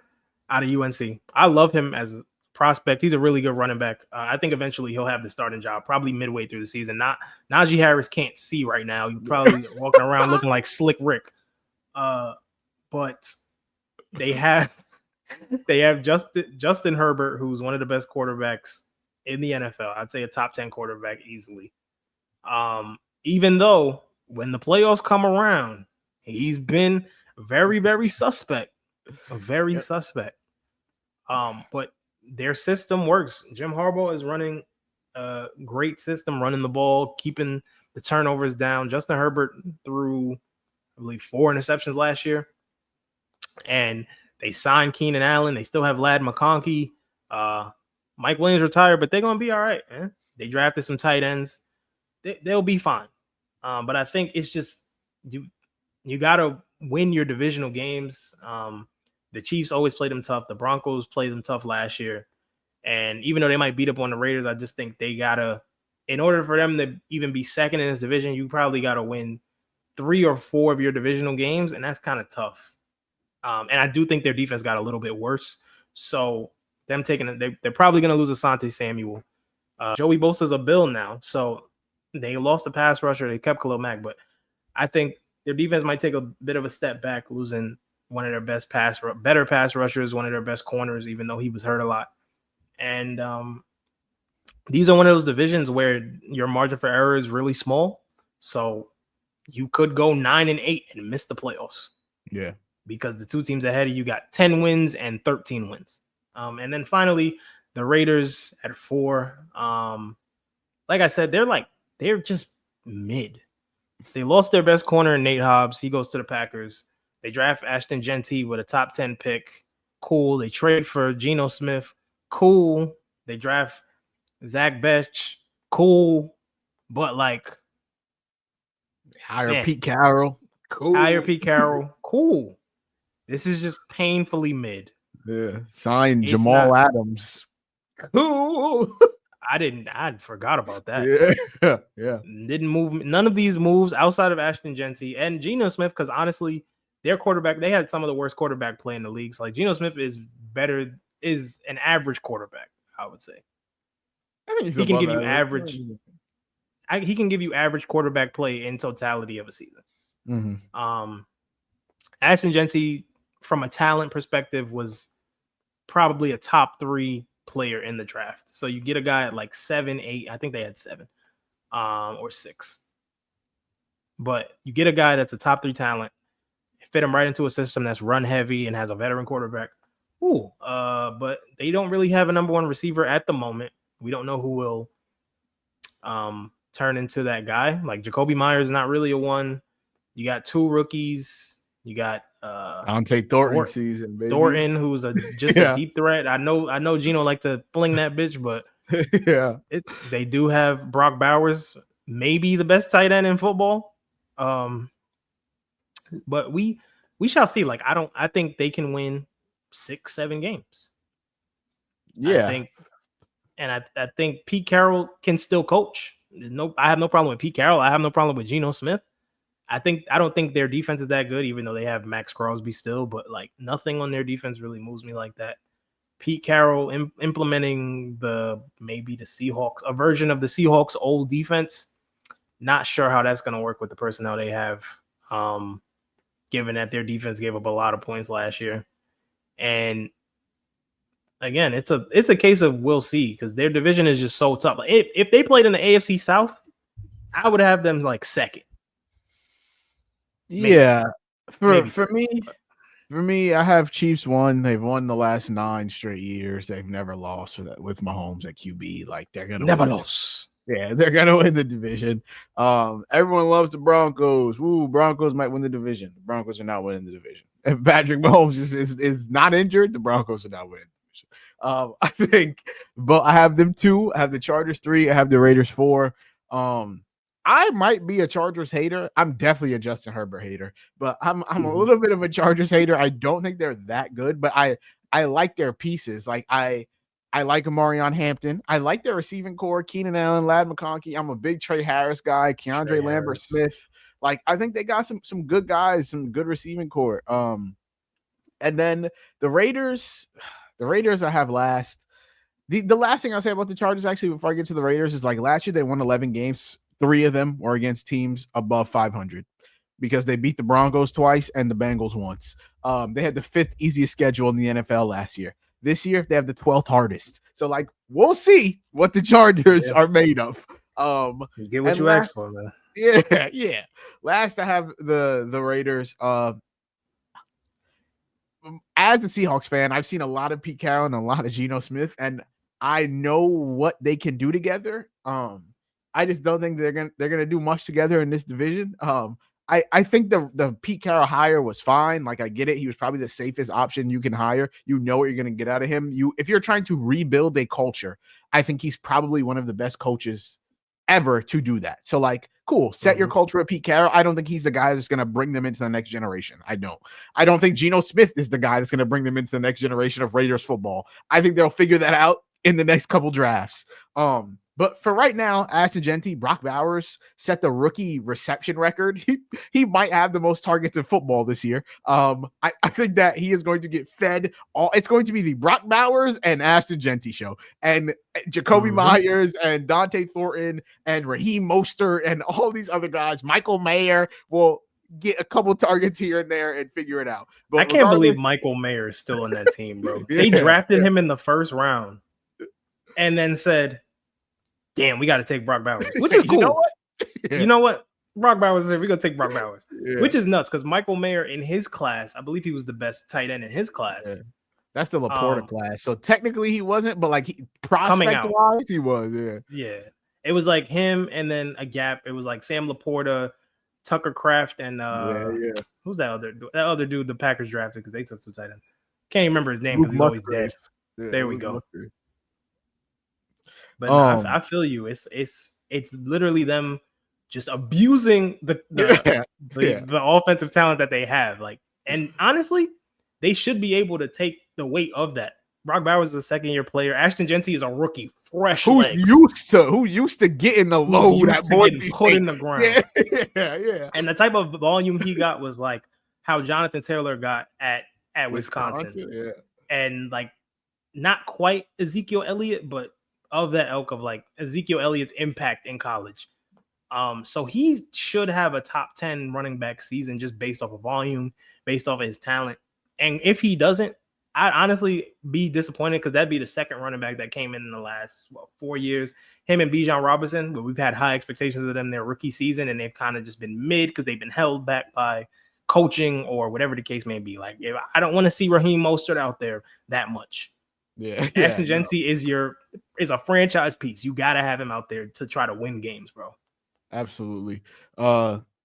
out of UNC. I love him as a prospect. He's a really good running back. I think eventually he'll have the starting job, probably midway through the season. Najee Harris can't see right now. He's probably walking around looking like Slick Rick. But they have Justin Herbert, who's one of the best quarterbacks in the NFL. I'd say a top 10 quarterback easily. Even though when the playoffs come around, he's been very, very suspect. Suspect. But their system works. Jim Harbaugh is running a great system, running the ball, keeping the turnovers down. Justin Herbert threw, I believe, 4 interceptions last year. And they signed Keenan Allen. They still have Ladd McConkey. Mike Williams retired, but they're going to be all right, man. They drafted some tight ends. They'll be fine. But I think it's just you got to win your divisional games. The Chiefs always play them tough. The Broncos played them tough last year. And even though they might beat up on the Raiders, I just think they got to, in order for them to even be second in this division, you probably got to win 3 or 4 of your divisional games, and that's kind of tough. And I do think their defense got a little bit worse. So them they're probably going to lose Asante Samuel. Joey Bosa's a Bill now. So they lost the pass rusher. They kept Khalil Mack, but I think their defense might take a bit of a step back, losing one of their better pass rushers, one of their best corners, even though he was hurt a lot. And these are one of those divisions where your margin for error is really small. So you could go 9-8 and miss the playoffs. Yeah. Because the two teams ahead of you got 10 wins and 13 wins. And then finally, the Raiders at 4. Like I said, they're just mid. They lost their best corner in Nate Hobbs. He goes to the Packers. They draft Ashton Genty with a top 10 pick. Cool. They trade for Geno Smith. Cool. They draft Zach Betch. Cool. But hire Pete Carroll. Cool. Hire Pete Carroll. Cool. This is just painfully mid. Yeah. Sign Jamal Adams. Cool. I forgot about that. Yeah. Didn't move none of these moves outside of Ashton Genty and Geno Smith, because honestly, their quarterback, they had some of the worst quarterback play in the league. So Geno Smith is an average quarterback, I would say. I think he can give you average. He can give you average quarterback play in totality of a season. Mm-hmm. Ashton Genty, from a talent perspective, was probably a top 3 player in the draft. So you get a guy at 7, 8. I think they had 7 or 6. But you get a guy that's a top 3 talent, fit him right into a system that's run heavy and has a veteran quarterback. But they don't really have a number 1 receiver at the moment. We don't know who will turn into that guy. Jacoby Myers is not really a one. You got 2 rookies. You got Dante Thornton season, baby. Thornton, who's a deep threat. I know Gino like to fling that bitch, but yeah, they do have Brock Bowers, maybe the best tight end in football. But we shall see. Like I think they can win 6-7 games. Yeah. I think Pete Carroll can still coach. I have no problem with Pete Carroll. I have no problem with Geno Smith. I don't think their defense is that good, even though they have Max Crosby still. But like nothing on their defense really moves me like that. Pete Carroll implementing maybe the Seahawks, a version of the Seahawks' old defense. Not sure how that's going to work with the personnel they have, given that their defense gave up a lot of points last year. And again, it's a case of we'll see, because their division is just so tough. Like, if they played in the AFC South, I would have them like second. Maybe. Yeah, for me, I have Chiefs 1. They've won the last 9 straight years. They've never lost with Mahomes at QB. Like they're gonna never lose. Yeah, they're gonna win the division. Everyone loves the Broncos. Woo, Broncos might win the division. The Broncos are not winning the division. If Patrick Mahomes is not injured, the Broncos are not winning the division. I think, but I have them 2. I have the Chargers 3. I have the Raiders 4. I might be a Chargers hater. I'm definitely a Justin Herbert hater, but I'm a little bit of a Chargers hater. I don't think they're that good, but I like their pieces. Like I like Amarion Hampton. I like their receiving core, Keenan Allen, Ladd McConkey. I'm a big Trey Harris guy, Keandre Lambert-Smith. Like I think they got some good guys, some good receiving core. And then the Raiders I have last. The last thing I'll say about the Chargers, actually, before I get to the Raiders, is like last year they won 11 games. 3 of them were against teams above 500 because they beat the Broncos twice and the Bengals once. They had the 5th easiest schedule in the NFL last year. This year, they have the 12th hardest. So, like, we'll see what the Chargers are made of. You get what you asked for, man. Yeah. Last, I have the Raiders. As a Seahawks fan, I've seen a lot of Pete Carroll and a lot of Geno Smith, and I know what they can do together. I just don't think they're gonna do much together in this division. I think the Pete Carroll hire was fine. Like I get it, he was probably the safest option you can hire. You know what you're gonna get out of him. If you're trying to rebuild a culture, I think he's probably one of the best coaches ever to do that. So like, cool, set your culture with Pete Carroll. I don't think he's the guy that's gonna bring them into the next generation. I don't think Geno Smith is the guy that's gonna bring them into the next generation of Raiders football. I think they'll figure that out in the next couple drafts. But for right now, Ashton Jeanty, Brock Bowers set the rookie reception record. He might have the most targets in football this year. I think that he is going to get fed all. It's going to be the Brock Bowers and Ashton Jeanty show, and Jacoby Myers and Dante Thornton and Raheem Mostert and all these other guys. Michael Mayer will get a couple targets here and there and figure it out. But I can't believe Michael Mayer is still on that team, bro. They drafted him in the first round and then said, damn, we got to take Brock Bowers, which is cool. You know what? Brock Bowers said, we're going to take Brock Bowers, which is nuts because Michael Mayer in his class, I believe he was the best tight end in his class. Yeah. That's the Laporta class. So technically he wasn't, but like prospect-wise, he was. Yeah. It was like him and then a gap. It was like Sam Laporta, Tucker Kraft, and who's that other dude? That other dude the Packers drafted because they took two tight ends. Can't even remember his name because he's always dead. Yeah, there we go. But no, I feel you. It's literally them just abusing the offensive talent that they have. Like, and honestly, they should be able to take the weight of that. Brock Bowers is a second-year player. Ashton Jeanty is a rookie, fresh legs. Who used to getting the load that put in the ground. Yeah. And the type of volume he got was like how Jonathan Taylor got at Wisconsin. Yeah. And like not quite Ezekiel Elliott, but of that ilk of like Ezekiel Elliott's impact in college. So he should have a top 10 running back season just based off of volume, based off of his talent. And if he doesn't, I'd honestly be disappointed because that'd be the second running back that came in the last 4 years. Him and Bijan Robinson, but we've had high expectations of them their rookie season, and they've kind of just been mid because they've been held back by coaching or whatever the case may be. Like, I don't want to see Raheem Mostert out there that much. Ashton Jeanty is a franchise piece. You got to have him out there to try to win games, bro. Absolutely.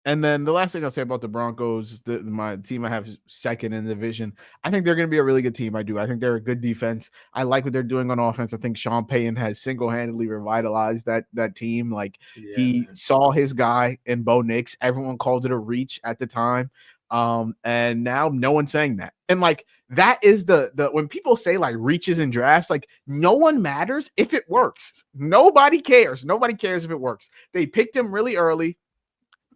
And then the last thing I'll say about the Broncos, my team I have second in the division, I think they're going to be a really good team. I do. I think they're a good defense. I like what they're doing on offense. I think Sean Payton has single-handedly revitalized that team. Like he saw his guy in Bo Nix. Everyone called it a reach at the time. And now no one's saying that. And like that is the when people say like reaches in drafts, like no one matters if it works. Nobody cares. Nobody cares if it works. They picked him really early.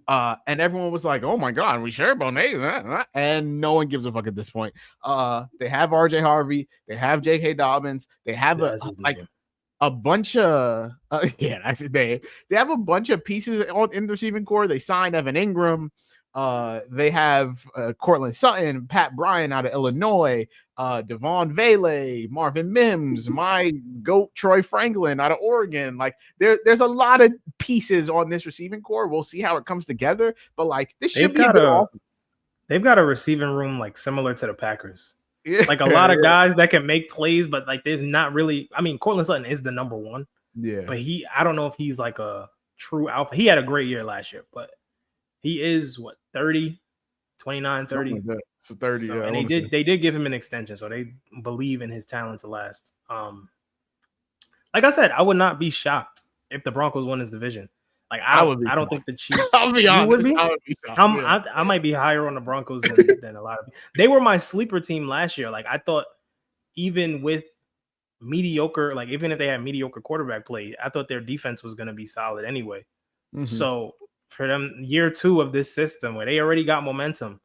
And everyone was like, "Oh my God, we share Bonet," and no one gives a fuck at this point. They have RJ Harvey, they have J.K. Dobbins, they have a bunch of that's his name. They have a bunch of pieces in the receiving core. They signed Evan Ingram. They have Cortland Sutton, Pat Bryan out of Illinois, Devon Vele, Marvin Mims, my GOAT Troy Franklin out of Oregon. Like there's a lot of pieces on this receiving core. We'll see how it comes together, but like this should be a good offense. They've got a receiving room like similar to the Packers. Yeah, like a lot of guys that can make plays, but like there's not really. I mean, Cortland Sutton is the number one. Yeah, but I don't know if he's like a true alpha. He had a great year last year, but he is what 30, 29, 30. Like that. So 30, so, and they did give him an extension, so they believe in his talent to last. Like I said, I would not be shocked if the Broncos won this division. Like I don't think the Chiefs. I'll be honest. I would be shocked. I might be higher on the Broncos than a lot of people. They were my sleeper team last year. Like I thought, even with mediocre, like even if they had mediocre quarterback play, I thought their defense was going to be solid anyway. Mm-hmm. So for them, year 2 of this system where they already got momentum,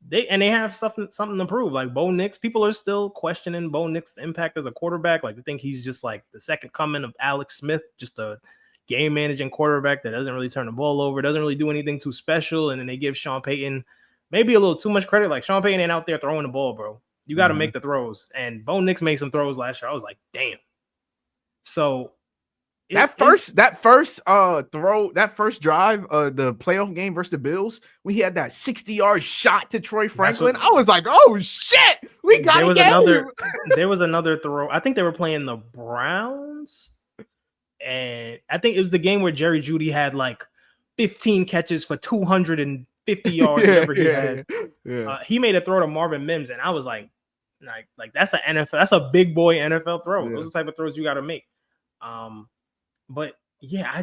they have something to prove. Like Bo Nix, people are still questioning Bo Nix's impact as a quarterback. Like they think he's just like the second coming of Alex Smith, just a game managing quarterback that doesn't really turn the ball over, doesn't really do anything too special. And then they give Sean Payton maybe a little too much credit. Like Sean Payton ain't out there throwing the ball, bro. You got to make the throws. And Bo Nix made some throws last year. I was like, damn. So that first throw, that first drive, the playoff game versus the Bills, we had that 60-yard shot to Troy Franklin. I was like, oh shit, we got to get him. There was another throw. I think they were playing the Browns. And I think it was the game where Jerry Jeudy had like 15 catches for 250 yards. He made a throw to Marvin Mims, and I was like that's an NFL, that's a big boy NFL throw. Those are the type of throws you got to make. But yeah,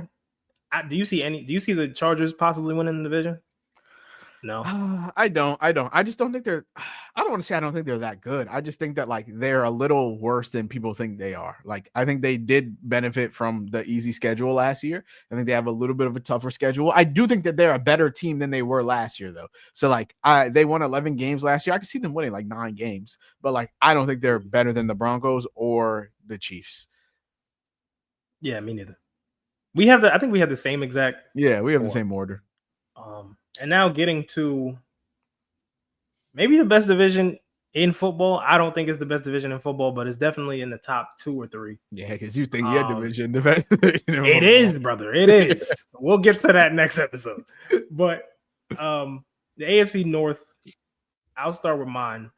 do you see the Chargers possibly winning the division? No, I don't. I just don't think they're. I don't want to say I don't think they're that good. I just think that like they're a little worse than people think they are. Like I think they did benefit from the easy schedule last year. I think they have a little bit of a tougher schedule. I do think that they're a better team than they were last year, though. So like they won 11 games last year. I could see them winning like 9 games, but like I don't think they're better than the Broncos or the Chiefs. Yeah, me neither. I think we have the same exact. Yeah, we have the same order. And now getting to maybe the best division in football. I don't think it's the best division in football, but it's definitely in the top 2 or 3. Yeah, because you think your division. It is, brother. It is. We'll get to that next episode. But the AFC North, I'll start with mine.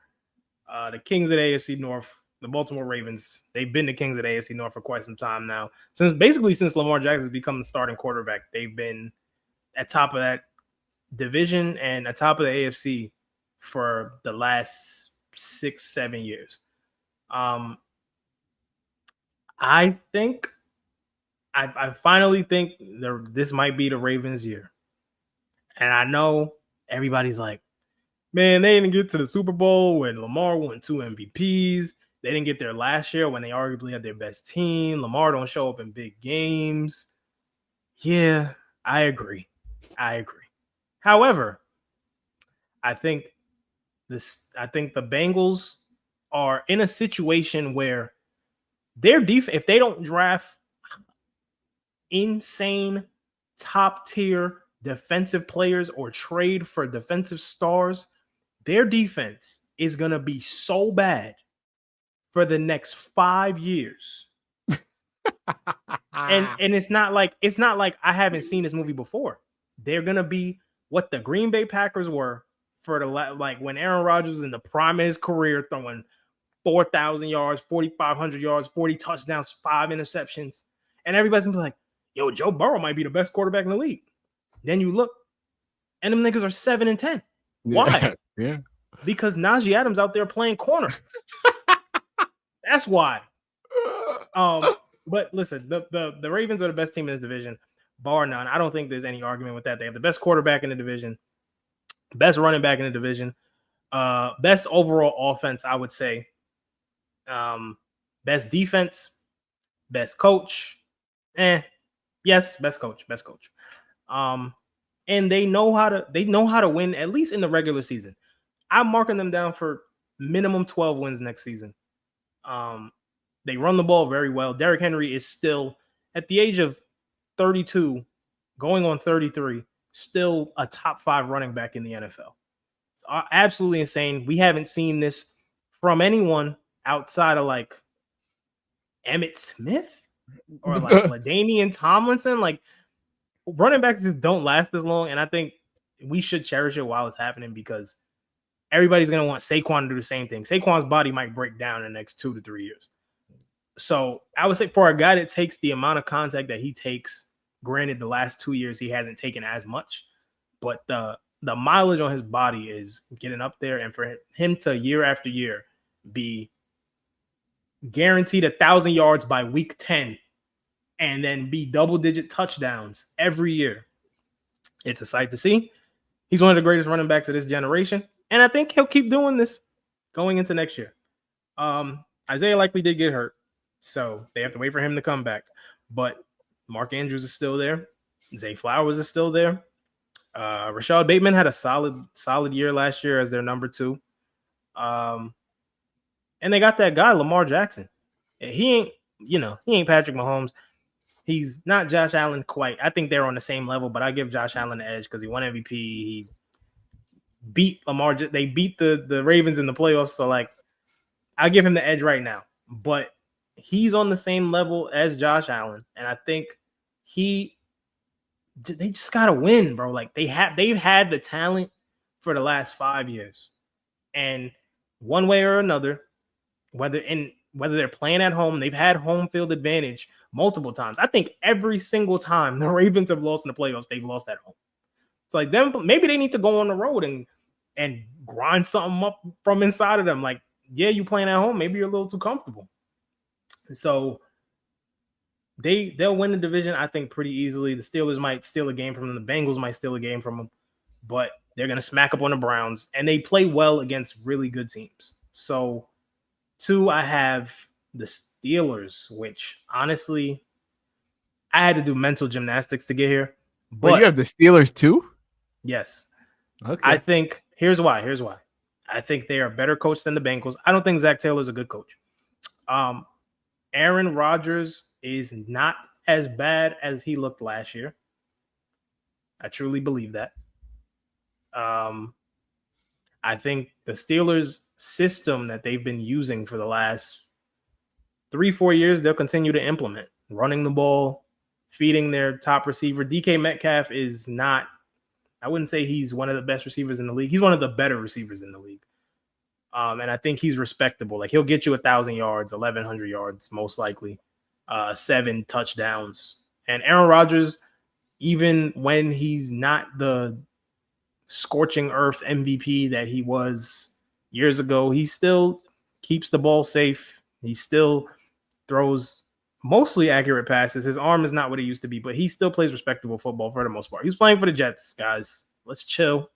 The Kings of the AFC North, the Baltimore Ravens. They've been the Kings of the AFC North for quite some time now. Since Lamar Jackson has become the starting quarterback, they've been at top of that division and atop of the AFC for the last 6-7 years. I think I finally think this might be the Ravens' year. And I know everybody's like, man, they didn't get to the Super Bowl when Lamar won 2 MVPs. They didn't get there last year when they arguably had their best team. Lamar don't show up in big games. Yeah, I agree. However, I think the Bengals are in a situation where their defense, if they don't draft insane top tier defensive players or trade for defensive stars, their defense is going to be so bad for the next 5 years. and it's not like I haven't seen this movie before. They're going to be what the Green Bay Packers were for like when Aaron Rodgers was in the prime of his career, throwing 4,000 yards, 4,500 yards, 40 touchdowns, 5 interceptions. And everybody's going to be like, yo, Joe Burrow might be the best quarterback in the league. Then you look, and them niggas are 7-10. Why? Yeah. Because Najee Adams out there playing corner. That's why. But listen, the Ravens are the best team in this division, bar none. I don't think there's any argument with that. They have the best quarterback in the division, best running back in the division, best overall offense, I would say. Best defense, best coach. Yes, best coach. And they know how to win, at least in the regular season. I'm marking them down for minimum 12 wins next season. They run the ball very well. Derrick Henry is still, at the age of 32, going on 33, still a top 5 running back in the NFL. It's absolutely insane. We haven't seen this from anyone outside of like Emmitt Smith or like LaDainian Tomlinson. Like, running backs just don't last as long, and I think we should cherish it while it's happening because everybody's going to want Saquon to do the same thing. Saquon's body might break down in the next 2 to 3 years. So I would say for a guy that takes the amount of contact that he takes, granted the last 2 years he hasn't taken as much, but the mileage on his body is getting up there, and for him to year after year be guaranteed 1,000 yards by week 10 and then be double-digit touchdowns every year, it's a sight to see. He's one of the greatest running backs of this generation, and I think he'll keep doing this going into next year. Isaiah likely did get hurt, so they have to wait for him to come back. But Mark Andrews is still there. Zay Flowers is still there. Rashad Bateman had a solid year last year as their number 2. And they got that guy, Lamar Jackson. He ain't Patrick Mahomes. He's not Josh Allen quite. I think they're on the same level, but I give Josh Allen the edge because he won MVP. He beat Lamar. They beat the Ravens in the playoffs, so like I give him the edge right now. But he's on the same level as Josh Allen, and I think they just gotta win, bro. Like they've had the talent for the last 5 years, and one way or another, whether they're playing at home, they've had home field advantage multiple times. I think every single time the Ravens have lost in the playoffs, they've lost at home. It's like them, maybe they need to go on the road and grind something up from inside of them. Like, yeah, you playing at home, maybe you're a little too comfortable. So they'll win the division, I think, pretty easily. The Steelers might steal a game from them. The Bengals might steal a game from them, but they're going to smack up on the Browns, and they play well against really good teams. So 2, I have the Steelers, which honestly, I had to do mental gymnastics to get here. But you have the Steelers too? Yes. Okay. I think here's why. I think they are a better coach than the Bengals. I don't think Zach Taylor's a good coach. Aaron Rodgers is not as bad as he looked last year. I truly believe that. I think the Steelers' system that they've been using for the last 3-4 years, they'll continue to implement. Running the ball, feeding their top receiver. DK Metcalf is not, I wouldn't say he's one of the best receivers in the league. He's one of the better receivers in the league. And I think he's respectable. Like, he'll get you 1,000 yards, 1,100 yards, most likely, 7 touchdowns. And Aaron Rodgers, even when he's not the scorching earth MVP that he was years ago, he still keeps the ball safe. He still throws mostly accurate passes. His arm is not what it used to be, but he still plays respectable football for the most part. He's playing for the Jets, guys. Let's chill.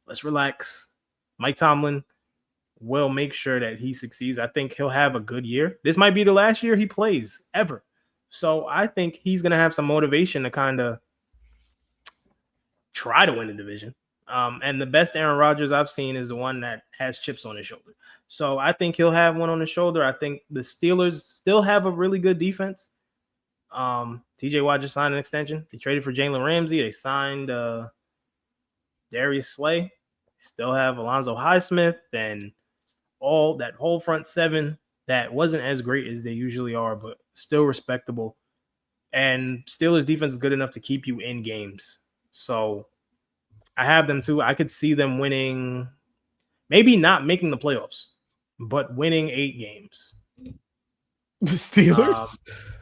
Let's relax. Mike Tomlin will make sure that he succeeds. I think he'll have a good year. This might be the last year he plays ever. So I think he's going to have some motivation to kind of try to win the division. And the best Aaron Rodgers I've seen is the one that has chips on his shoulder. So I think he'll have one on his shoulder. I think the Steelers still have a really good defense. TJ Watt just signed an extension. They traded for Jalen Ramsey. They signed Darius Slay. Still have Alonzo Highsmith and all that whole front 7 that wasn't as great as they usually are, but still respectable. And Steelers defense is good enough to keep you in games. So I have them too. I could see them winning, maybe not making the playoffs, but winning 8 games. The Steelers?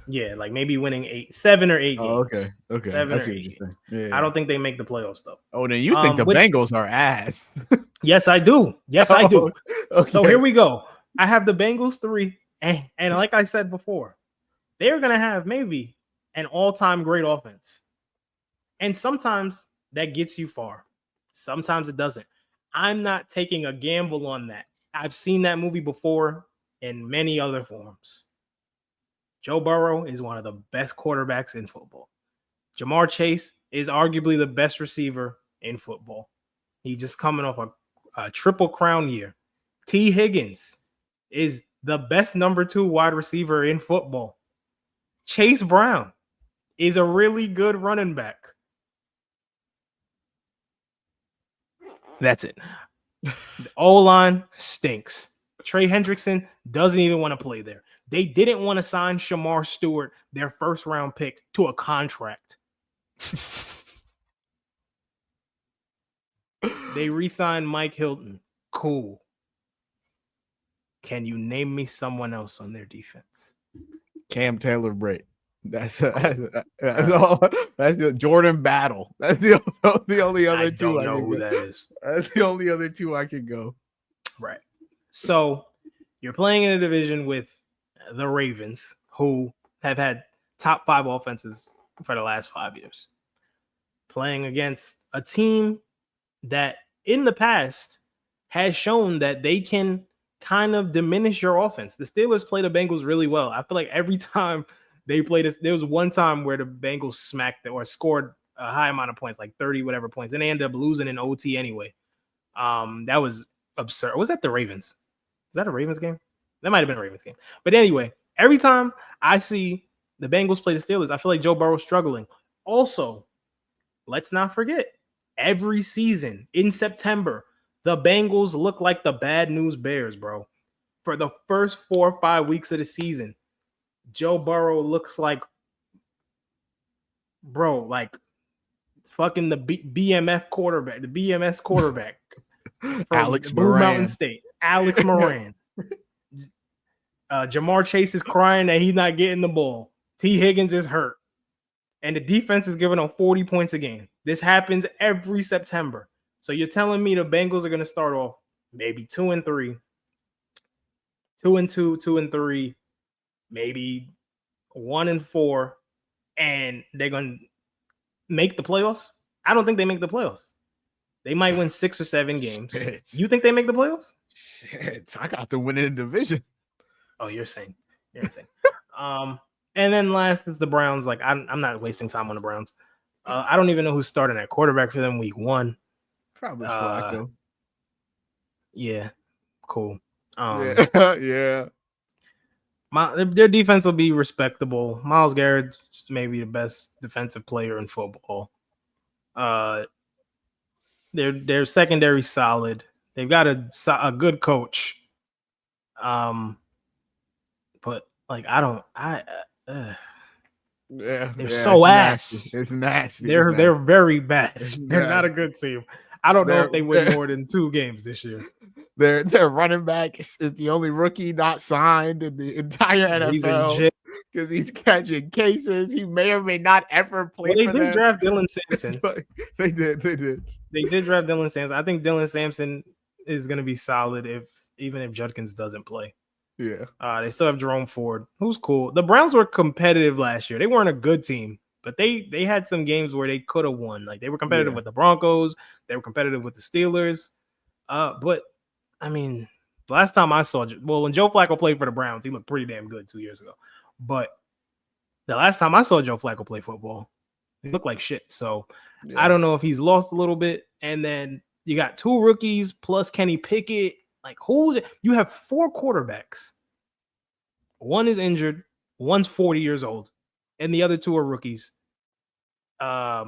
Yeah, like maybe winning 7 or 8 games. Oh, okay. 7 I or see what 8 you're games. saying. Yeah. I don't think they make the playoffs though. Oh, then you think the Bengals are ass? Yes, I do. Yes, I do. Okay. So here we go. I have the Bengals 3, and like I said before, they're gonna have maybe an all-time great offense, and sometimes that gets you far. Sometimes it doesn't. I'm not taking a gamble on that. I've seen that movie before in many other forms. Joe Burrow is one of the best quarterbacks in football. Jamar Chase is arguably the best receiver in football. He's just coming off a triple crown year. T. Higgins is the best number 2 wide receiver in football. Chase Brown is a really good running back. That's it. The O-line stinks. Trey Hendrickson doesn't even want to play there. They didn't want to sign Shamar Stewart, their first-round pick, to a contract. They re-signed Mike Hilton. Cool. Can you name me someone else on their defense? Cam Taylor-Britt. That's all. That's the Jordan Battle. That's the only other two. I don't know who that is. That's the only other two I can go. Right. So you're playing in a division with the Ravens, who have had top 5 offenses for the last 5 years. Playing against a team that in the past has shown that they can kind of diminish your offense. The Steelers play the Bengals really well. I feel like every time they played this, there was one time where the Bengals smacked or scored a high amount of points, like 30 whatever points, and they ended up losing in OT anyway. That was absurd. Was that the Ravens? Is that a Ravens game? That might have been a Ravens game. But anyway, every time I see the Bengals play the Steelers, I feel like Joe Burrow's struggling. Also, let's not forget, every season in September, the Bengals look like the bad news Bears, bro. For the first 4 or 5 weeks of the season, Joe Burrow looks like, bro, like fucking the BMF quarterback, the BMS quarterback from Alex Blue Moran. Mountain State, Alex Moran. Jamar Chase is crying that he's not getting the ball. T. Higgins is hurt. And the defense is giving them 40 points a game. This happens every September. So you're telling me the Bengals are going to start off maybe 2-3, 2-2, 2-3, maybe 1-4, and they're going to make the playoffs? I don't think they make the playoffs. They might win 6 or 7 games. You think they make the playoffs? Shit, I got to win in the division. Oh, you're saying. And then last is the Browns. Like I'm not wasting time on the Browns. I don't even know who's starting at quarterback for them week 1. Probably Flacco. Yeah, cool. Yeah. Their defense will be respectable. Myles Garrett's maybe the best defensive player in football. Their secondary solid. They've got a good coach. But like they're so ass. Nasty. It's nasty. They're very bad. They're not a good team. I don't know if they win more than 2 games this year. Their running back is the only rookie not signed in the entire NFL because he's catching cases. He may or may not ever play. Well, they did draft Dylan Sampson. They did. They did draft Dylan Sampson. I think Dylan Sampson is going to be solid even if Judkins doesn't play. Yeah. They still have Jerome Ford, who's cool. The Browns were competitive last year. They weren't a good team, but they had some games where they could have won. Like they were competitive with the Broncos. They were competitive with the Steelers. But I mean, the last time I saw, when Joe Flacco played for the Browns, he looked pretty damn good 2 years ago. But the last time I saw Joe Flacco play football, he looked like shit. So I don't know if he's lost a little bit. And then you got 2 rookies plus Kenny Pickett. Like you have 4 quarterbacks. One is injured, one's 40 years old, and the other 2 are rookies. If I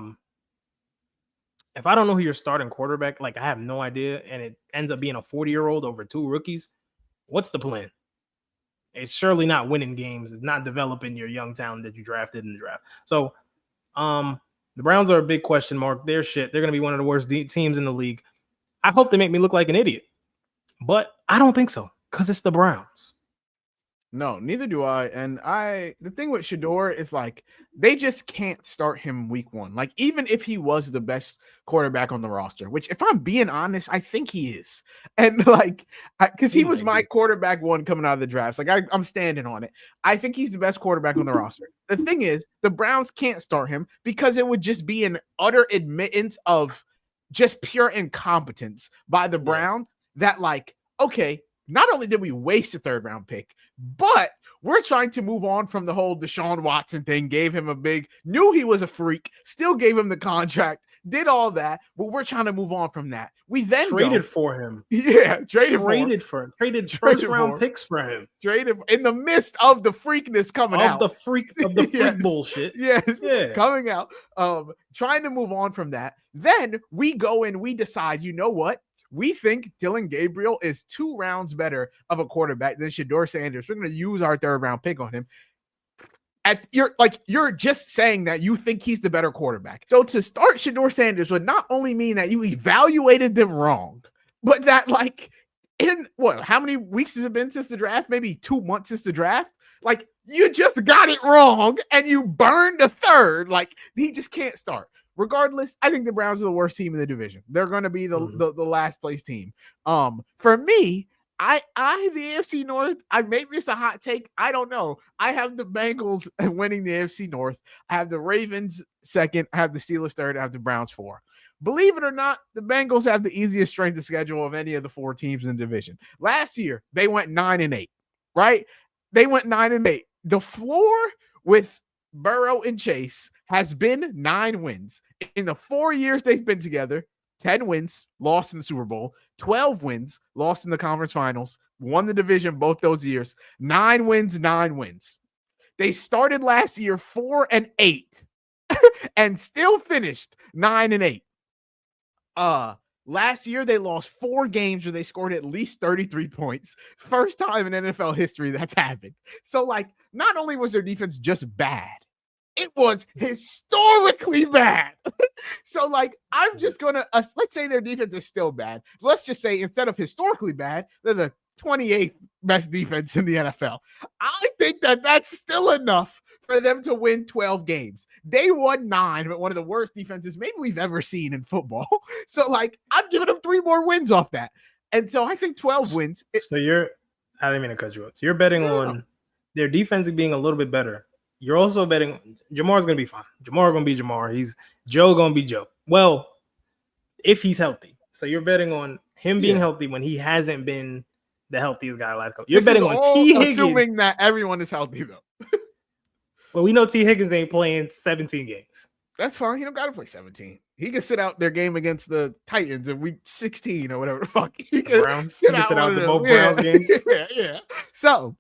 don't know who your starting quarterback, like I have no idea, and it ends up being a 40-year-old over 2 rookies, what's the plan? It's surely not winning games. It's not developing your young talent that you drafted in the draft. So the Browns are a big question mark. They're shit. They're going to be one of the worst teams in the league. I hope they make me look like an idiot. But I don't think so because it's the Browns. No, neither do I. And the thing with Shador is like they just can't start him week one. Like, even if he was the best quarterback on the roster, which, if I'm being honest, I think he is. And like, because he was my quarterback one coming out of the drafts. Like, I'm standing on it. I think he's the best quarterback on the roster. The thing is, the Browns can't start him because it would just be an utter admittance of just pure incompetence by the Browns that, like, okay, not only did we waste a third round pick, but we're trying to move on from the whole Deshaun Watson thing, gave him knew he was a freak, still gave him the contract, did all that, but we're trying to move on from that. We then traded for him. Yeah, traded first round picks for him. Traded in the midst of the freakness coming out. Of the freak bullshit. Yes. Yeah. Coming out. Trying to move on from that. Then we go and we decide, you know what? We think Dylan Gabriel is 2 rounds better of a quarterback than Shador Sanders. We're going to use our third round pick on him. You're just saying that you think he's the better quarterback. So to start Shador Sanders would not only mean that you evaluated them wrong, but that, like, in how many weeks has it been since the draft? Maybe 2 months since the draft. Like, you just got it wrong and you burned a third. Like, he just can't start. Regardless, I think the Browns are the worst team in the division. They're going to be the last place team. For me, the AFC North, maybe it's a hot take. I don't know. I have the Bengals winning the AFC North. I have the Ravens second. I have the Steelers third. I have the Browns 4. Believe it or not, the Bengals have the easiest strength of schedule of any of the 4 teams in the division. Last year, they went 9-8, right? They went 9-8. The floor with Burrow and Chase has been 9 wins. In the 4 years they've been together, 10 wins, lost in the Super Bowl, 12 wins, lost in the conference finals, won the division both those years, 9 wins, 9 wins. They started last year 4-8 and still finished 9-8. Last year, they lost 4 games where they scored at least 33 points. First time in NFL history that's happened. So, like, not only was their defense just bad, it was historically bad. So, like, I'm just going to, let's say their defense is still bad. Let's just say instead of historically bad, they're the 28th best defense in the NFL. I think that's still enough for them to win 12 games. They won 9, but one of the worst defenses maybe we've ever seen in football. So, like, I'm giving them 3 more wins off that. And so I think 12 wins. I didn't mean to cut you off. So you're betting on their defense being a little bit better. You're also betting Jamar's going to be fine. Jamar going to be Jamar. Joe going to be Joe. Well, if he's healthy. So you're betting on him being healthy when he hasn't been the healthiest guy last couple. You're betting on T. Higgins. Assuming that everyone is healthy, though. Well, we know T. Higgins ain't playing 17 games. That's fine. He don't got to play 17. He can sit out their game against the Titans in week 16 or whatever the fuck. He can sit out the both Browns games. Yeah. So,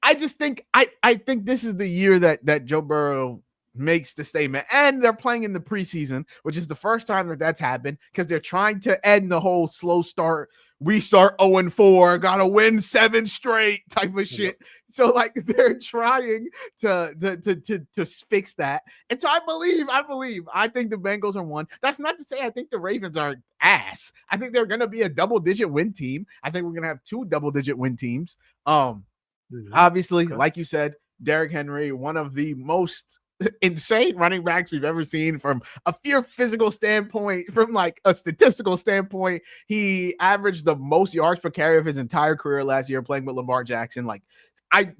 I just think I think this is the year that Joe Burrow makes the statement, and they're playing in the preseason, which is the first time that's happened because they're trying to end the whole slow start. We start 0-4, gotta win 7 straight type of shit. So, like, they're trying to fix that. And so I think the Bengals are 1. That's not to say I think the Ravens are ass. I think they're gonna be a double-digit win team. I think we're gonna have 2 double-digit win teams. Obviously, like you said, Derrick Henry, one of the most insane running backs we've ever seen from a pure physical standpoint, from like a statistical standpoint. He averaged the most yards per carry of his entire career last year playing with Lamar Jackson. Like,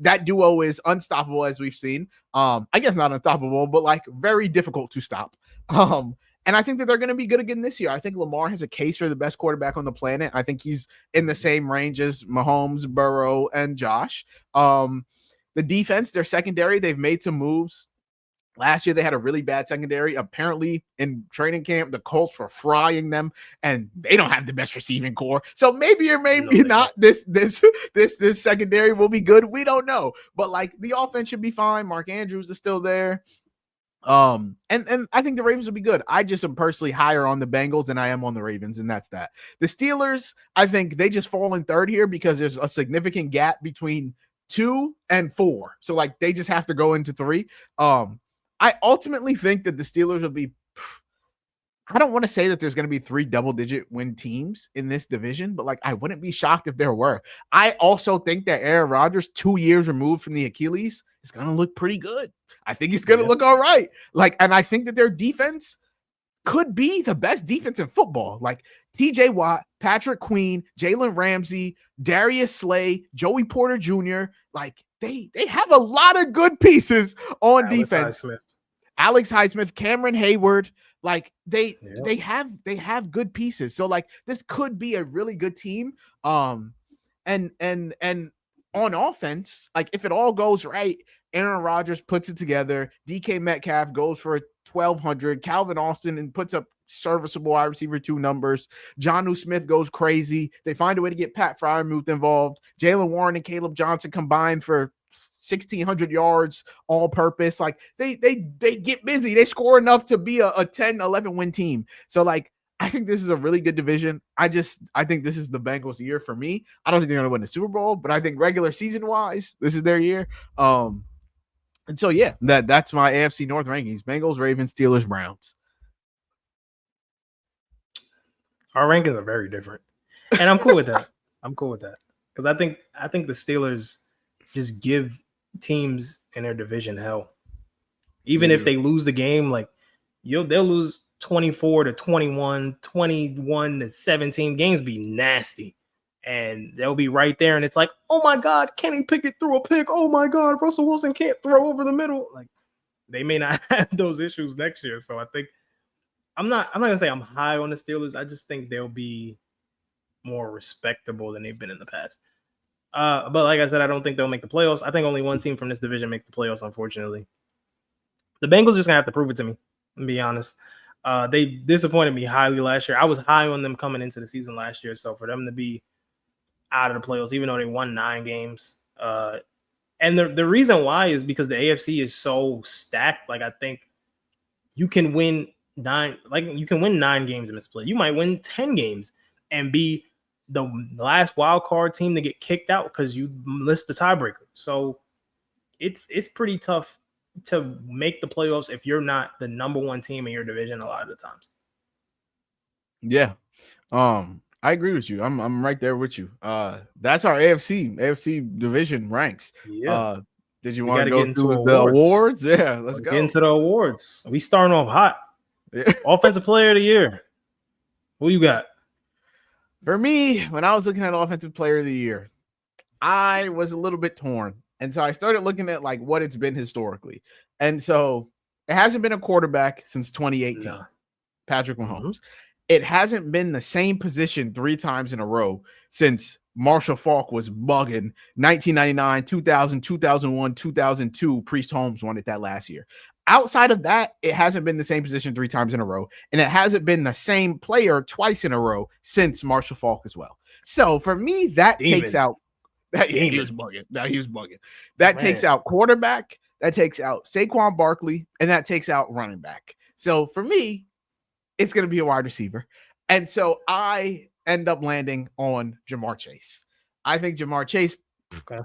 that duo is unstoppable, as we've seen. I guess not unstoppable, but like very difficult to stop. And I think that they're going to be good again this year. I think Lamar has a case for the best quarterback on the planet. I think he's in the same range as Mahomes, Burrow, and Josh. The defense, their secondary, they've made some moves. Last year, they had a really bad secondary. Apparently, in training camp, the Colts were frying them, and they don't have the best receiving core. So maybe or maybe not. This secondary will be good. We don't know, but like the offense should be fine. Mark Andrews is still there. And I think the Ravens will be good. I just am personally higher on the Bengals than I am on the Ravens, and that's that. The Steelers, I think they just fall in third here because there's a significant gap between 2 and 4. So like they just have to go into 3. I ultimately think that the Steelers will be I don't want to say that there's going to be 3 double-digit win teams in this division, but like I wouldn't be shocked if there were. I also think that Aaron Rodgers, 2 years removed from the Achilles, is going to look pretty good. I think he's going to look all right. Like, and I think that their defense could be the best defense in football. Like TJ Watt, Patrick Queen, Jalen Ramsey, Darius Slay, Joey Porter Jr. Like they have a lot of good pieces on defense. Alex Highsmith, Cameron Hayward, like they have good pieces. So like this could be a really good team. And on offense, like if it all goes right, Aaron Rodgers puts it together. DK Metcalf goes for 1,200. Calvin Austin and puts up serviceable wide receiver 2 numbers. Jonnu Smith goes crazy. They find a way to get Pat Freiermuth involved. Jalen Warren and Caleb Johnson combined for 1,600 yards all purpose. Like they get busy. They score enough to be a 10-11 win team. So like I think this is a really good division. I think this is the Bengals' year for me. I don't think they're going to win the Super Bowl, but I think regular season wise, this is their year. And so yeah, that's my AFC North rankings: Bengals, Ravens, Steelers, Browns. Our rankings are very different, and I'm cool with that. I'm cool with that because I think the Steelers just give teams in their division hell. Even if they lose the game, like they'll lose 24-21, 21-17. Games be nasty. And they'll be right there. And it's like, oh my God, Kenny Pickett threw a pick. Oh my God, Russell Wilson can't throw over the middle. Like they may not have those issues next year. So I think I'm not gonna say I'm high on the Steelers. I just think they'll be more respectable than they've been in the past. But like I said, I don't think they'll make the playoffs. I think only one team from this division makes the playoffs, unfortunately. The Bengals just gonna have to prove it to me, to be honest. They disappointed me highly last year. I was high on them coming into the season last year. So for them to be out of the playoffs, even though they won 9 games. And the reason why is because the AFC is so stacked. Like I think you can win 9 games in this play. You might win 10 games and be the last wild card team to get kicked out because you missed the tiebreaker. So it's pretty tough to make the playoffs if you're not the number 1 team in your division a lot of the times. Yeah. I agree with you. I'm right there with you. That's our AFC division ranks. Yeah. Did you want to go through the awards? Yeah, let's go. Get into the awards. We starting off hot. Yeah. Offensive Player of the Year. Who you got? For me, when I was looking at Offensive Player of the Year, I was a little bit torn. And so I started looking at like what it's been historically. And so it hasn't been a quarterback since 2018. No. Patrick Mahomes. Mm-hmm. It hasn't been the same position 3 times in a row since Marshall Faulk was bugging. 1999, 2000, 2001, 2002. Priest Holmes won it that last year. Outside of that, it hasn't been the same position 3 times in a row. And it hasn't been the same player twice in a row since Marshall Faulk as well. So for me, that takes out that he was bugging. That takes out quarterback, that takes out Saquon Barkley, and that takes out running back. So for me, it's going to be a wide receiver. And so I end up landing on Jamar Chase. I think Jamar Chase,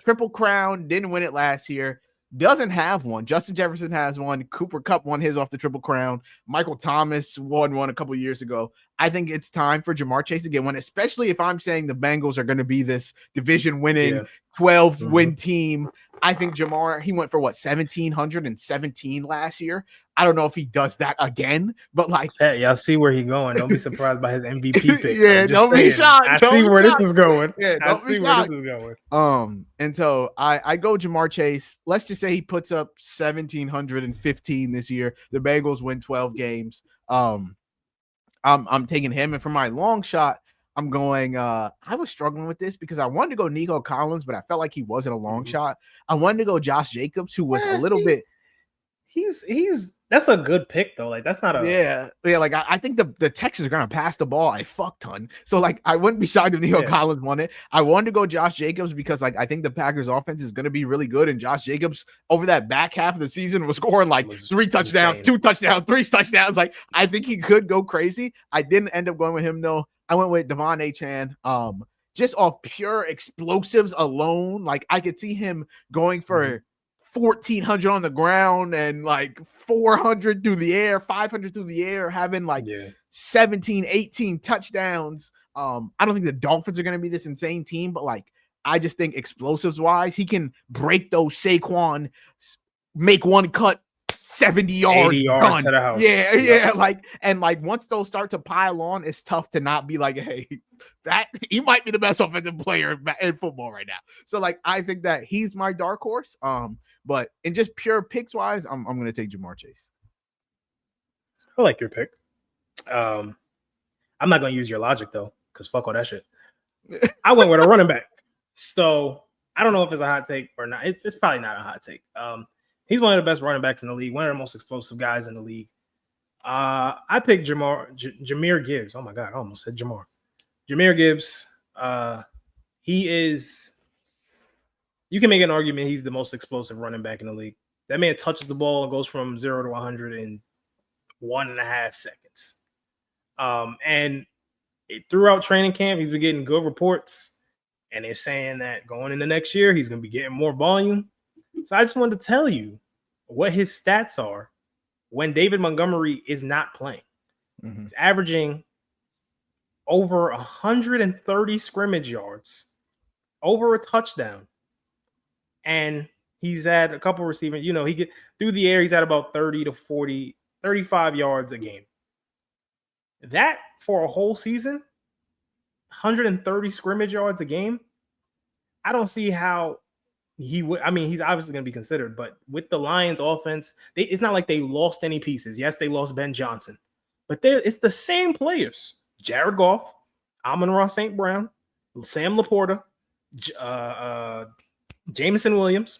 Triple Crown, didn't win it last year. Doesn't have one. Justin Jefferson has one. Cooper Kupp won his off the Triple Crown. Michael Thomas won one a couple years ago. I think it's time for Jamar Chase to get one, especially if I'm saying the Bengals are going to be this division-winning 12-win team. I think Jamar, he went for 1,717 last year. I don't know if he does that again, but like, y'all see where he's going. Don't be surprised by his MVP pick. Yeah, don't be shocked. I see where this is going. Yeah, I see where this is going. And so I go Jamar Chase. Let's just say he puts up 1,715 this year. The Bengals win 12 games. I'm taking him, and for my long shot, I'm going. I was struggling with this because I wanted to go Nico Collins, but I felt like he wasn't a long shot. I wanted to go Josh Jacobs, who was a little bit. He's that's a good pick though. Like that's not a Like I think the Texans are gonna pass the ball a fuck ton. So like I wouldn't be shocked if Nico Collins won it. I wanted to go Josh Jacobs because like I think the Packers offense is gonna be really good, and Josh Jacobs over that back half of the season was scoring like 3 touchdowns, insane. 2 touchdowns, 3 touchdowns. Like I think he could go crazy. I didn't end up going with him though. I went with Devon Achane. Just off pure explosives alone, like I could see him going for 1,400 on the ground and like 400 through the air, 500 through the air, having like 17, 18 touchdowns. I don't think the Dolphins are going to be this insane team, but like, I just think explosives wise, he can break those Saquon, make one cut, 70 yards, 80 yards done. To the house. Yeah. Like once those start to pile on, it's tough to not be like, hey, that he might be the best offensive player in football right now. So like, I think that he's my dark horse. But in just pure picks wise, I'm going to take Ja'Marr Chase. I like your pick. I'm not going to use your logic though, because fuck all that shit. I went with a running back. So I don't know if it's a hot take or not. It's probably not a hot take. He's one of the best running backs in the league, one of the most explosive guys in the league. I picked Jahmyr Gibbs. Oh my God, I almost said Jamar. Jahmyr Gibbs. He is. You can make an argument he's the most explosive running back in the league. That man touches the ball and goes from 0 to 100 in 1.5 seconds. And throughout training camp, he's been getting good reports. And they're saying that going into next year, he's going to be getting more volume. So I just wanted to tell you what his stats are when David Montgomery is not playing. Mm-hmm. He's averaging over 130 scrimmage yards, over a touchdown. And he's had a couple receiving, he get through the air, he's at about 30 to 40, 35 yards a game. That for a whole season, 130 scrimmage yards a game, I don't see how he would. I mean, he's obviously going to be considered, but with the Lions offense, it's not like they lost any pieces. Yes, they lost Ben Johnson, but it's the same players. Jared Goff, Amon-Ra St. Brown, Sam Laporta, Jameson Williams,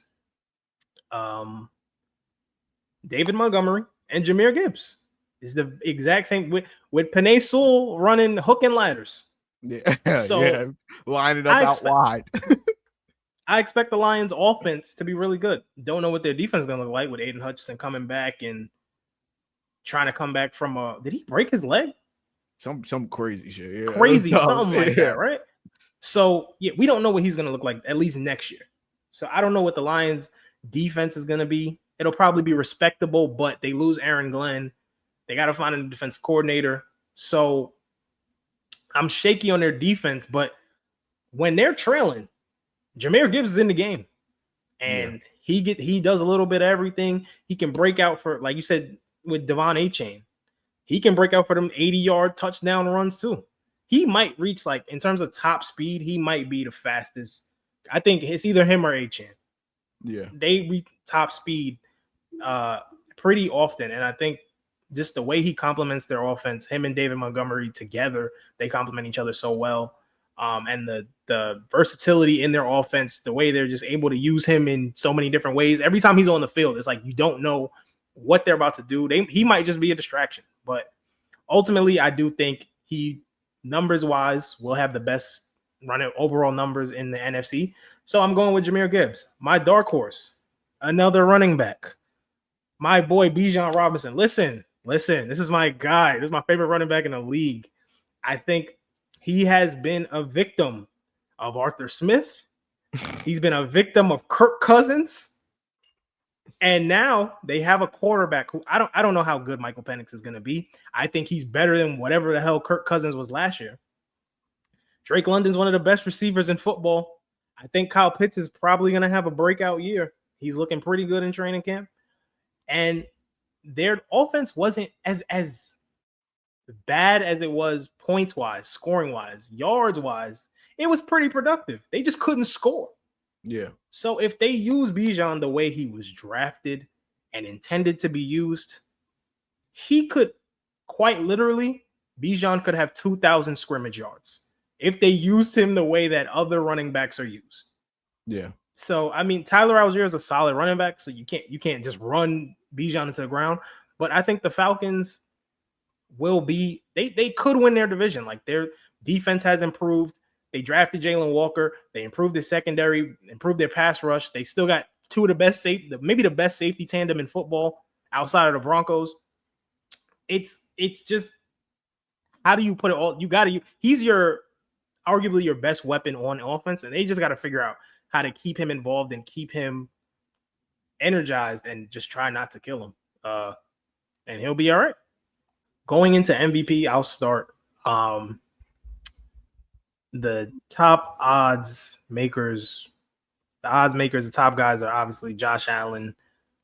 David Montgomery, and Jahmyr Gibbs. It's the exact same with Penei Sewell running hook and ladders. Yeah, so line it up out wide. I expect the Lions offense to be really good. Don't know what their defense is going to look like with Aiden Hutchinson coming back and trying to come back from did he break his leg? Some crazy shit. Yeah, crazy, something like that, right? So, we don't know what he's going to look like at least next year. So, I don't know what the Lions defense is going to be. It'll probably be respectable, but they lose Aaron Glenn. They got to find a defensive coordinator. So, I'm shaky on their defense, but when they're trailing, Jahmyr Gibbs is in the game, and he does a little bit of everything. He can break out for, like you said, with Devon Achane. He can break out for them 80-yard touchdown runs too. He might reach, like, in terms of top speed, he might be the fastest. I think it's either him or Achane. Yeah, they reach top speed pretty often, and I think just the way he complements their offense, him and David Montgomery together, they complement each other so well. And the versatility in their offense, the way they're just able to use him in so many different ways. Every time he's on the field, it's like you don't know what they're about to do. He might just be a distraction. But ultimately, I do think he, numbers-wise, will have the best running overall numbers in the NFC. So I'm going with Jahmyr Gibbs. My dark horse, another running back. My boy, Bijan Robinson. Listen, this is my guy. This is my favorite running back in the league. I think he has been a victim of Arthur Smith. He's been a victim of Kirk Cousins. And now they have a quarterback who I don't know how good Michael Penix is going to be. I think he's better than whatever the hell Kirk Cousins was last year. Drake London's one of the best receivers in football. I think Kyle Pitts is probably going to have a breakout year. He's looking pretty good in training camp. And their offense wasn't as bad as it was points-wise, scoring-wise, yards-wise. It was pretty productive. They just couldn't score. Yeah. So if they use Bijan the way he was drafted and intended to be used, he could quite literally, Bijan could have 2,000 scrimmage yards if they used him the way that other running backs are used. Yeah. So, I mean, Tyler Algier is a solid running back, so you can't just run Bijan into the ground. But I think the Falcons will be, they could win their division. Like, their defense has improved. They drafted Jalen Walker. They improved their secondary, improved their pass rush. They still got two of the best maybe the best safety tandem in football outside of the Broncos. It's just, how do you put it all? He's arguably your best weapon on offense, and they just got to figure out how to keep him involved and keep him energized and just try not to kill him. And he'll be all right. Going into MVP, I'll start. The top odds makers, the top guys are obviously Josh Allen,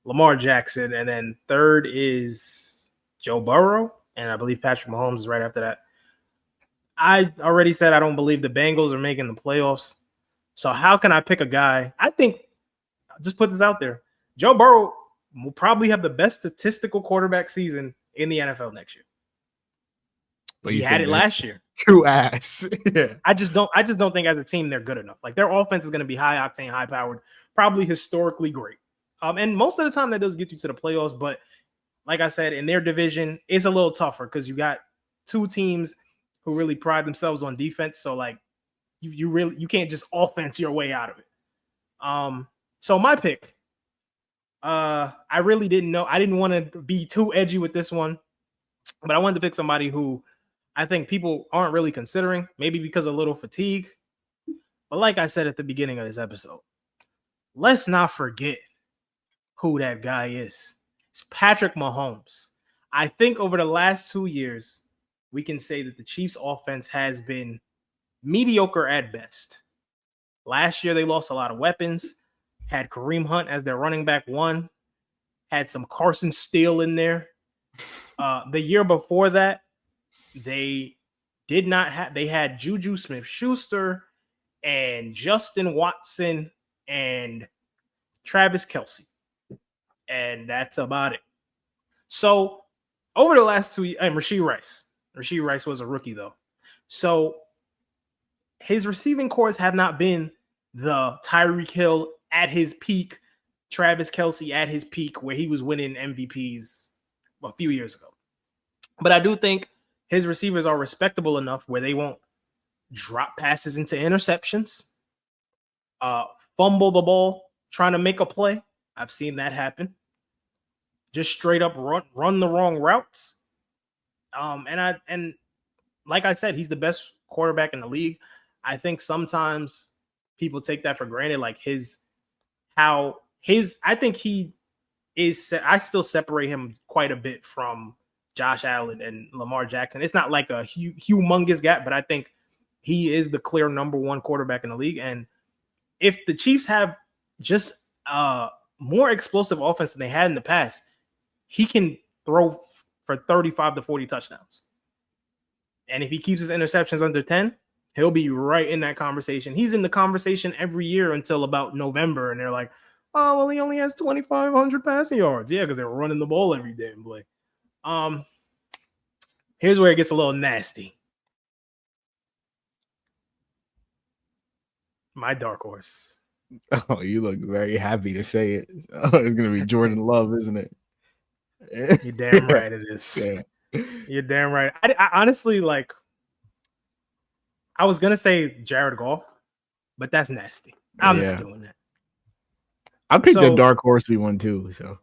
Lamar Jackson, and then third is Joe Burrow, and I believe Patrick Mahomes is right after that. I already said I don't believe the Bengals are making the playoffs. So how can I pick a guy? I think, I'll just put this out there, Joe Burrow will probably have the best statistical quarterback season in the NFL next year. But he had it last year. Too ass. Yeah. I just don't think as a team they're good enough. Like their offense is going to be high octane, high powered, probably historically great. And most of the time that does get you to the playoffs. But like I said, in their division, it's a little tougher because you got two teams who really pride themselves on defense. So like you can't just offense your way out of it. So my pick, I really didn't know. I didn't want to be too edgy with this one, but I wanted to pick somebody who I think people aren't really considering, maybe because of a little fatigue. But like I said at the beginning of this episode, let's not forget who that guy is. It's Patrick Mahomes. I think over the last 2 years, we can say that the Chiefs' offense has been mediocre at best. Last year, they lost a lot of weapons, had Kareem Hunt as their running back one, had some Carson Steele in there. The year before that, they had Juju Smith-Schuster and Justin Watson and Travis Kelce. And that's about it. So over the last 2 years, and Rashee Rice was a rookie though. So his receiving cores have not been the Tyreek Hill at his peak, Travis Kelce at his peak where he was winning MVPs a few years ago. But I do think his receivers are respectable enough where they won't drop passes into interceptions, fumble the ball, trying to make a play. I've seen that happen. Just straight up run the wrong routes. And like I said, he's the best quarterback in the league. I think sometimes people take that for granted. Like I think he is. I still separate him quite a bit from Josh Allen and Lamar Jackson. It's not like a humongous gap, but I think he is the clear number one quarterback in the league. And if the Chiefs have just more explosive offense than they had in the past, he can throw for 35 to 40 touchdowns. And if he keeps his interceptions under 10, he'll be right in that conversation. He's in the conversation every year until about November, and they're like, oh, well, he only has 2,500 passing yards. Yeah, because they're running the ball every damn play. Here's where it gets a little nasty. My dark horse. Oh, you look very happy to say it. Oh, it's gonna be Jordan Love, isn't it? You're damn right it is. Yeah. You're damn right. I honestly like. I was gonna say Jared Goff, but that's nasty. I'm not doing that. I picked the dark horsey one too. So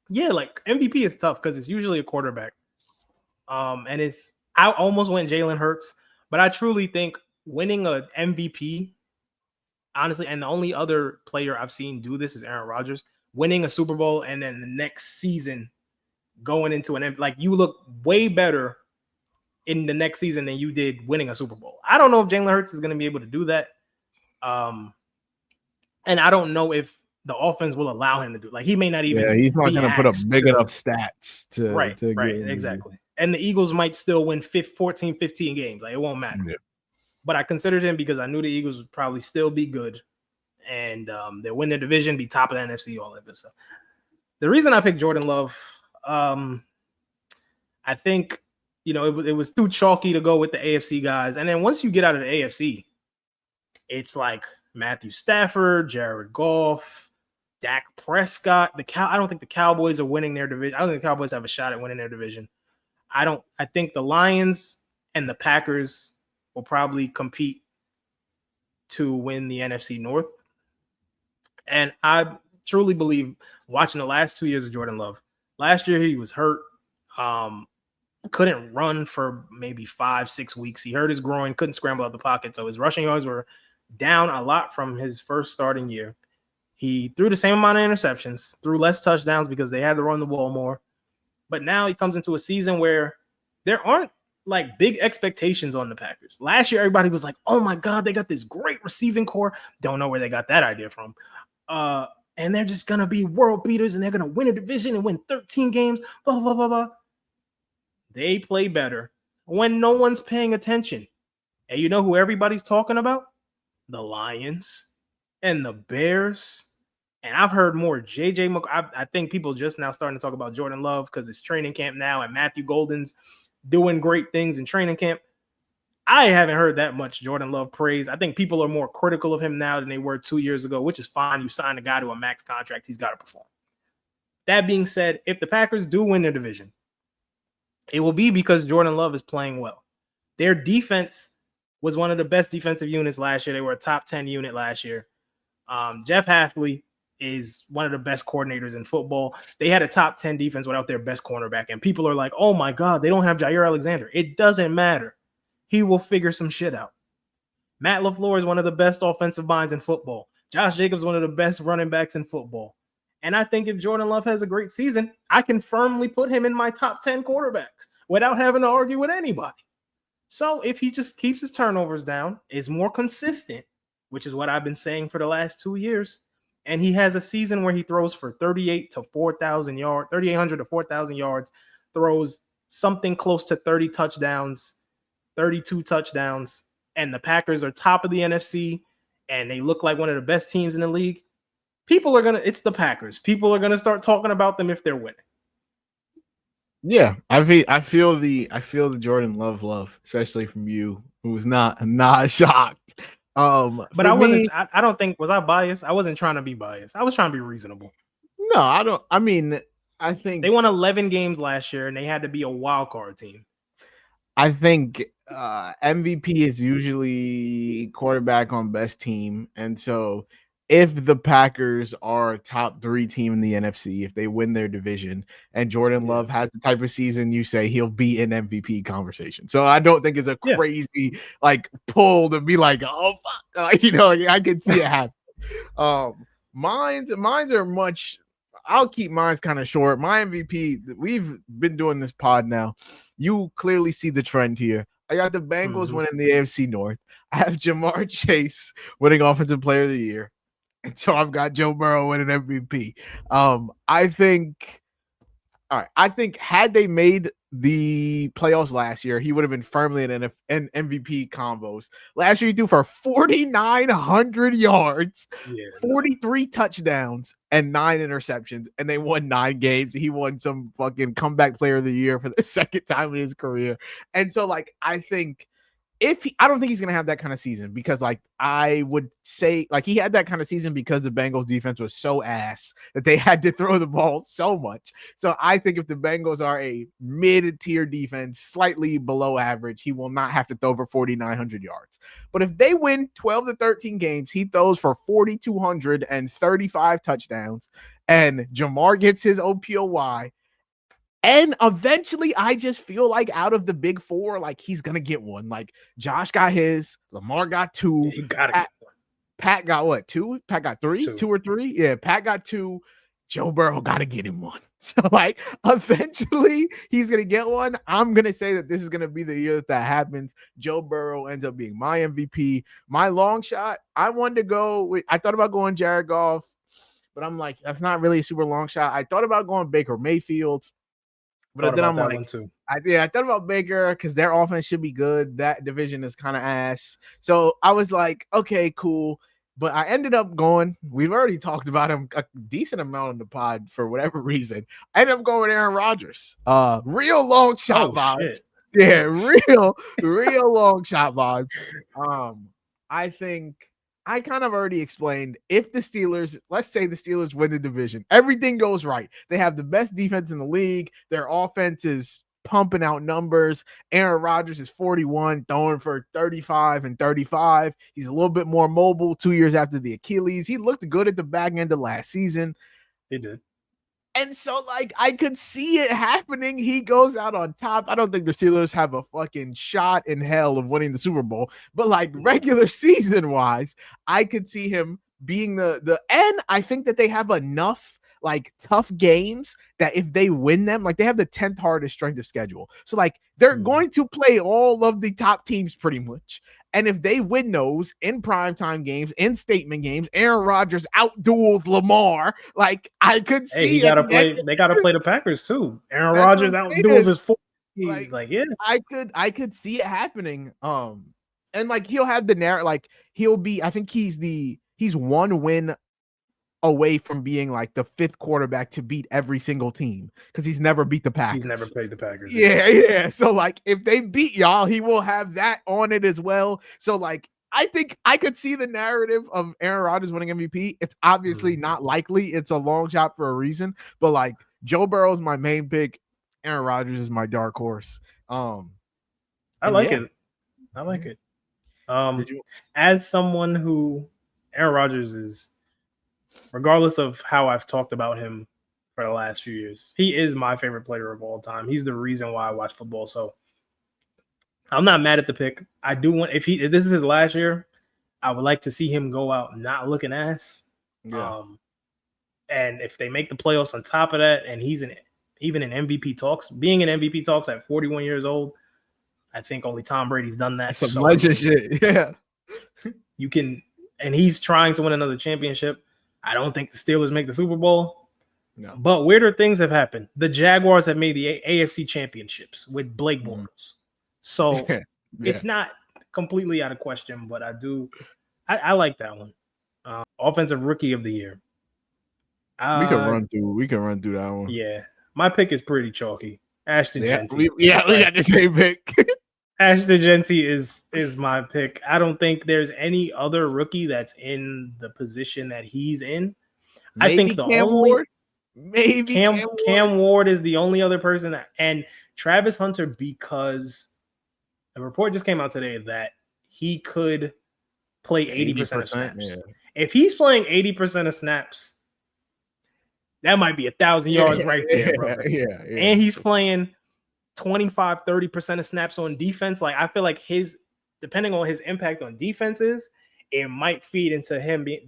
yeah, like MVP is tough because it's usually a quarterback. And I almost went Jalen Hurts, but I truly think winning an MVP, honestly, and the only other player I've seen do this is Aaron Rodgers, winning a Super Bowl and then the next season going into like you look way better in the next season than you did winning a Super Bowl. I don't know if Jalen Hurts is going to be able to do that. And I don't know if the offense will allow him to do. Like he may not even. Yeah, he's not going to put up big enough stats to. Right, exactly. And the Eagles might still win 14, 15 games. Like it won't matter. Yeah. But I considered him because I knew the Eagles would probably still be good, and they'll win their division, be top of the NFC, all that good stuff. The reason I picked Jordan Love, I think it was too chalky to go with the AFC guys, and then once you get out of the AFC, it's like Matthew Stafford, Jared Goff, Dak Prescott. I don't think the Cowboys are winning their division. I don't think the Cowboys have a shot at winning their division. I think the Lions and the Packers will probably compete to win the NFC North. And I truly believe, watching the last 2 years of Jordan Love, last year he was hurt. Couldn't run for maybe 5-6 weeks. He hurt his groin, couldn't scramble out the pocket. So his rushing yards were down a lot from his first starting year. He threw the same amount of interceptions, threw less touchdowns because they had to run the ball more. But now he comes into a season where there aren't like big expectations on the Packers. Last year, everybody was like, oh my God, they got this great receiving core. Don't know where they got that idea from. And they're just going to be world beaters and they're going to win a division and win 13 games, blah, blah, blah, blah. They play better when no one's paying attention. And you know who everybody's talking about? The Lions and the Bears. And I've heard more JJ. I think people just now starting to talk about Jordan Love because it's training camp now and Matthew Golden's doing great things in training camp. I haven't heard that much Jordan Love praise. I think people are more critical of him now than they were 2 years ago, which is fine. You signed a guy to a max contract. He's got to perform. That being said, if the Packers do win their division, it will be because Jordan Love is playing well. Their defense was one of the best defensive units last year. They were a top 10 unit last year. Jeff Hafley is one of the best coordinators in football. They had a top 10 defense without their best cornerback. And people are like, oh my God, they don't have Jair Alexander. It doesn't matter. He will figure some shit out. Matt LaFleur is one of the best offensive minds in football. Josh Jacobs is one of the best running backs in football. And I think if Jordan Love has a great season, I can firmly put him in my top 10 quarterbacks without having to argue with anybody. So if he just keeps his turnovers down, is more consistent, which is what I've been saying for the last 2 years, and he has a season where he throws for 3,800 to 4,000 yards, throws something close to 30 touchdowns, 32 touchdowns, and the Packers are top of the NFC, and they look like one of the best teams in the league. It's the Packers. People are gonna start talking about them if they're winning. Yeah, I feel the Jordan love, especially from you, who was not shocked. But I don't think, was I biased? I wasn't trying to be biased. I was trying to be reasonable. No, I don't. I mean, I think they won 11 games last year and they had to be a wild card team. I think MVP is usually quarterback on best team. And so if the Packers are a top 3 team in the NFC, if they win their division and Jordan Love has the type of season you say, he'll be in MVP conversation. So I don't think it's a crazy like pull to be like, oh fuck, I can see it happen. Mine's are much. I'll keep mine kind of short. My MVP, we've been doing this pod now. You clearly see the trend here. I got the Bengals winning the AFC North. I have Jamar Chase winning Offensive Player of the Year. And so I've got Joe Burrow winning MVP. I think had they made the playoffs last year, he would have been firmly in MVP combos. Last year, he threw for 4,900 yards, 43 touchdowns, and 9 interceptions, and they won 9 games. He won some fucking comeback player of the year for the second time in his career. And so, I think I don't think he's going to have that kind of season because, I would say, he had that kind of season because the Bengals defense was so ass that they had to throw the ball so much. So I think if the Bengals are a mid-tier defense, slightly below average, he will not have to throw for 4,900 yards. But if they win 12 to 13 games, he throws for 4,235 touchdowns, and Jamar gets his OPOY. And eventually, I just feel like out of the big 4, he's going to get one. Josh got his, Lamar got 2. You got to get one. Pat got what, 2? Pat got 3? 2 or 3? Yeah, Pat got 2. Joe Burrow got to get him one. So, eventually, he's going to get one. I'm going to say that this is going to be the year that happens. Joe Burrow ends up being my MVP. My long shot, I wanted to go I thought about going Jared Goff, but I'm like, that's not really a super long shot. I thought about going Baker Mayfield. But then I'm like, I thought about Baker because their offense should be good. That division is kind of ass. So I was like, okay, cool. But I ended up going, we've already talked about him a decent amount on the pod for whatever reason. I ended up going with Aaron Rodgers. Real long shot vibes. Shit. Yeah, real long shot vibes. I think I kind of already explained if the Steelers, let's say the Steelers win the division, everything goes right. They have the best defense in the league. Their offense is pumping out numbers. Aaron Rodgers is 41, throwing for 35 and 35. He's a little bit more mobile 2 years after the Achilles. He looked good at the back end of last season. He did. And so, I could see it happening. He goes out on top. I don't think the Steelers have a fucking shot in hell of winning the Super Bowl. But, regular season-wise, I could see him being the and I think that they have enough like tough games that if they win them, like they have the 10th hardest strength of schedule. So like they're going to play all of the top teams pretty much. And if they win those in primetime games, in statement games, Aaron Rodgers outduels Lamar. Like I could see he gotta play. They gotta play the Packers too. Aaron Rodgers outduels his 4. Like yeah, I could see it happening. And like he'll have the narrative. Like he'll be. I think he's 1 win away from being like the 5th quarterback to beat every single team because he's never beat the Packers. He's never played the Packers. Yeah. So like if they beat y'all, he will have that on it as well. So like I think I could see the narrative of Aaron Rodgers winning MVP. It's obviously not likely. It's a long shot for a reason. But like Joe Burrow is my main pick. Aaron Rodgers is my dark horse. I like it. I like it. As someone who Aaron Rodgers is, regardless of how I've talked about him for the last few years, he is my favorite player of all time. He's the reason why I watch football. So I'm not mad at the pick. I do want, if this is his last year, I would like to see him go out not looking ass. Yeah. And if they make the playoffs on top of that, and he's even in MVP talks, being in MVP talks at 41 years old, I think only Tom Brady's done that. That's some legend shit. Yeah. You can, and he's trying to win another championship. I don't think the Steelers make the Super Bowl. No. But weirder things have happened. The Jaguars have made the AFC championships with Blake Bortles. So it's not completely out of question, but I like that one. Offensive Rookie of the Year. We can run through that one. Yeah. My pick is pretty chalky. Ashton Genty. We got the same pick. Ashton Genty is my pick. I don't think there's any other rookie that's in the position that he's in. Maybe I think Cam Ward is the only other person, and Travis Hunter, because a report just came out today that he could play 80% of snaps. Yeah. If he's playing 80% of snaps, that might be 1,000 yards right there, bro. Yeah. And he's playing 25-30% of snaps on defense. Like I feel like depending on his impact on defenses, it might feed into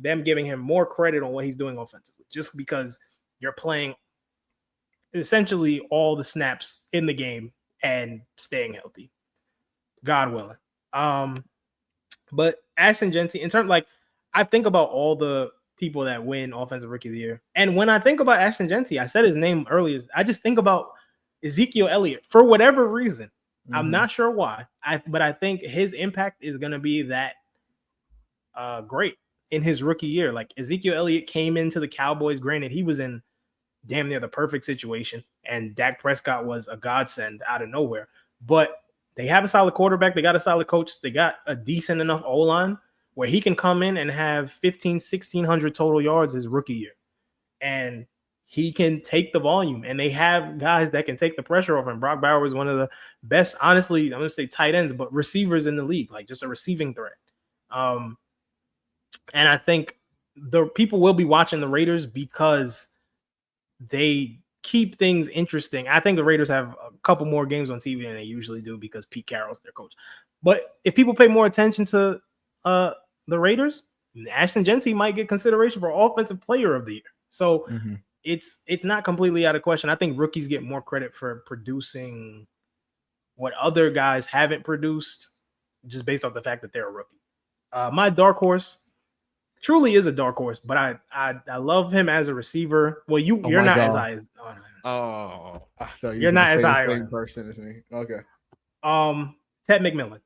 them giving him more credit on what he's doing offensively, just because you're playing essentially all the snaps in the game and staying healthy, God willing. But Ashton Genty, in terms, like, I think about all the people that win Offensive Rookie of the Year, and when I think about Ashton Genty, I said his name earlier, I just think about Ezekiel Elliott for whatever reason. I'm not sure why, but I think his impact is going to be that great in his rookie year. Like Ezekiel Elliott came into the Cowboys. Granted, he was in damn near the perfect situation, and Dak Prescott was a godsend out of nowhere. But they have a solid quarterback. They got a solid coach. They got a decent enough O-line where he can come in and have 1,600 total yards his rookie year. And he can take the volume, and they have guys that can take the pressure off him. Brock Bowers is one of the best, honestly, I'm going to say tight ends, but receivers in the league, like just a receiving threat. And I think the people will be watching the Raiders because they keep things interesting. I think the Raiders have a couple more games on TV than they usually do because Pete Carroll's their coach. But if people pay more attention to the Raiders, Ashton Genty might get consideration for Offensive Player of the Year. So it's not completely out of question. I think rookies get more credit for producing what other guys haven't produced just based off the fact that they're a rookie. My dark horse truly is a dark horse, but I love him as a receiver. Well, you're not as high as I thought you're not as high same person as me. Okay. Ted McMillan.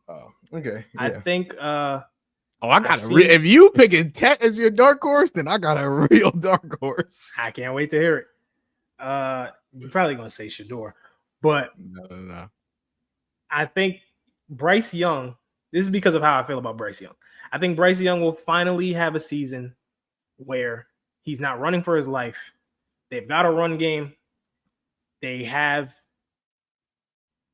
Oh, okay. Yeah. I think I got if you picking Ted as your dark horse, then I got a real dark horse. I can't wait to hear it. You're probably gonna say Shador, but no. I think Bryce Young. This is because of how I feel about Bryce Young. I think Bryce Young will finally have a season where he's not running for his life. They've got a run game. They have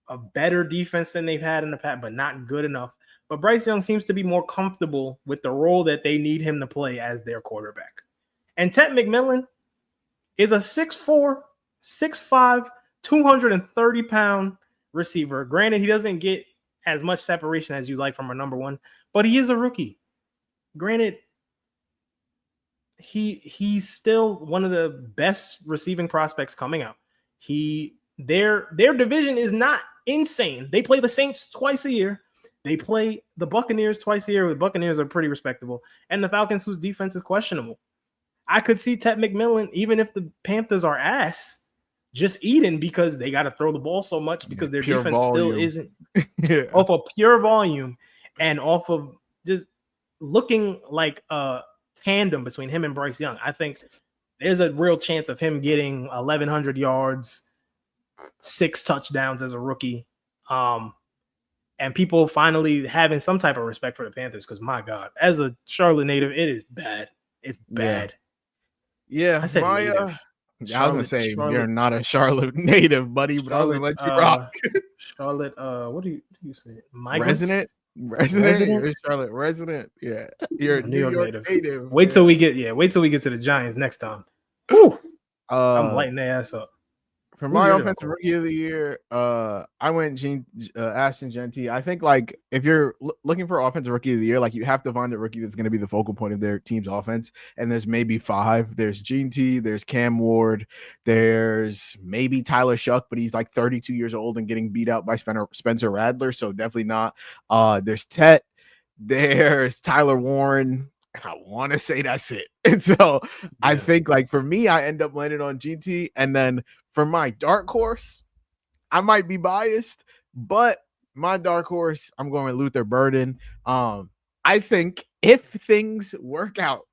a better defense than they've had in the past, but not good enough. But Bryce Young seems to be more comfortable with the role that they need him to play as their quarterback. And Ted McMillan is a 6'4", 6'5", 230-pound receiver. Granted, he doesn't get as much separation as you like from a number one, but he is a rookie. Granted, he's still one of the best receiving prospects coming out. Their division is not insane. They play the Saints twice a year. They play the Buccaneers twice a year. The Buccaneers are pretty respectable, and the Falcons, whose defense is questionable. I could see Ted McMillan, even if the Panthers are ass, just eating because they got to throw the ball so much because their defense still isn't off of pure volume and off of just looking like a tandem between him and Bryce Young. I think there's a real chance of him getting 1,100 yards, 6 touchdowns as a rookie. And people finally having some type of respect for the Panthers because, my God, as a Charlotte native, it is bad. It's bad. Yeah, I said native. I was gonna say you're not a Charlotte native, buddy, but I was gonna let you rock. Charlotte, what do you say? Resident. You're Charlotte resident. Yeah, you're a New York native. Wait till we get to the Giants next time. Woo! I'm lighting their ass up. For my offensive rookie of the year, I went Ashton Genty. I think like if you're looking for offensive rookie of the year, like you have to find a rookie that's going to be the focal point of their team's offense. And there's maybe 5. There's Genty, there's Cam Ward, there's maybe Tyler Shuck, but he's like 32 years old and getting beat out by Spencer Radler, so definitely not. There's Tet, there's Tyler Warren. And I want to say that's it. And so I think like for me, I end up landing on GT. And then for my dark horse, I might be biased, but my dark horse, I'm going with Luther Burden. I think if things work out,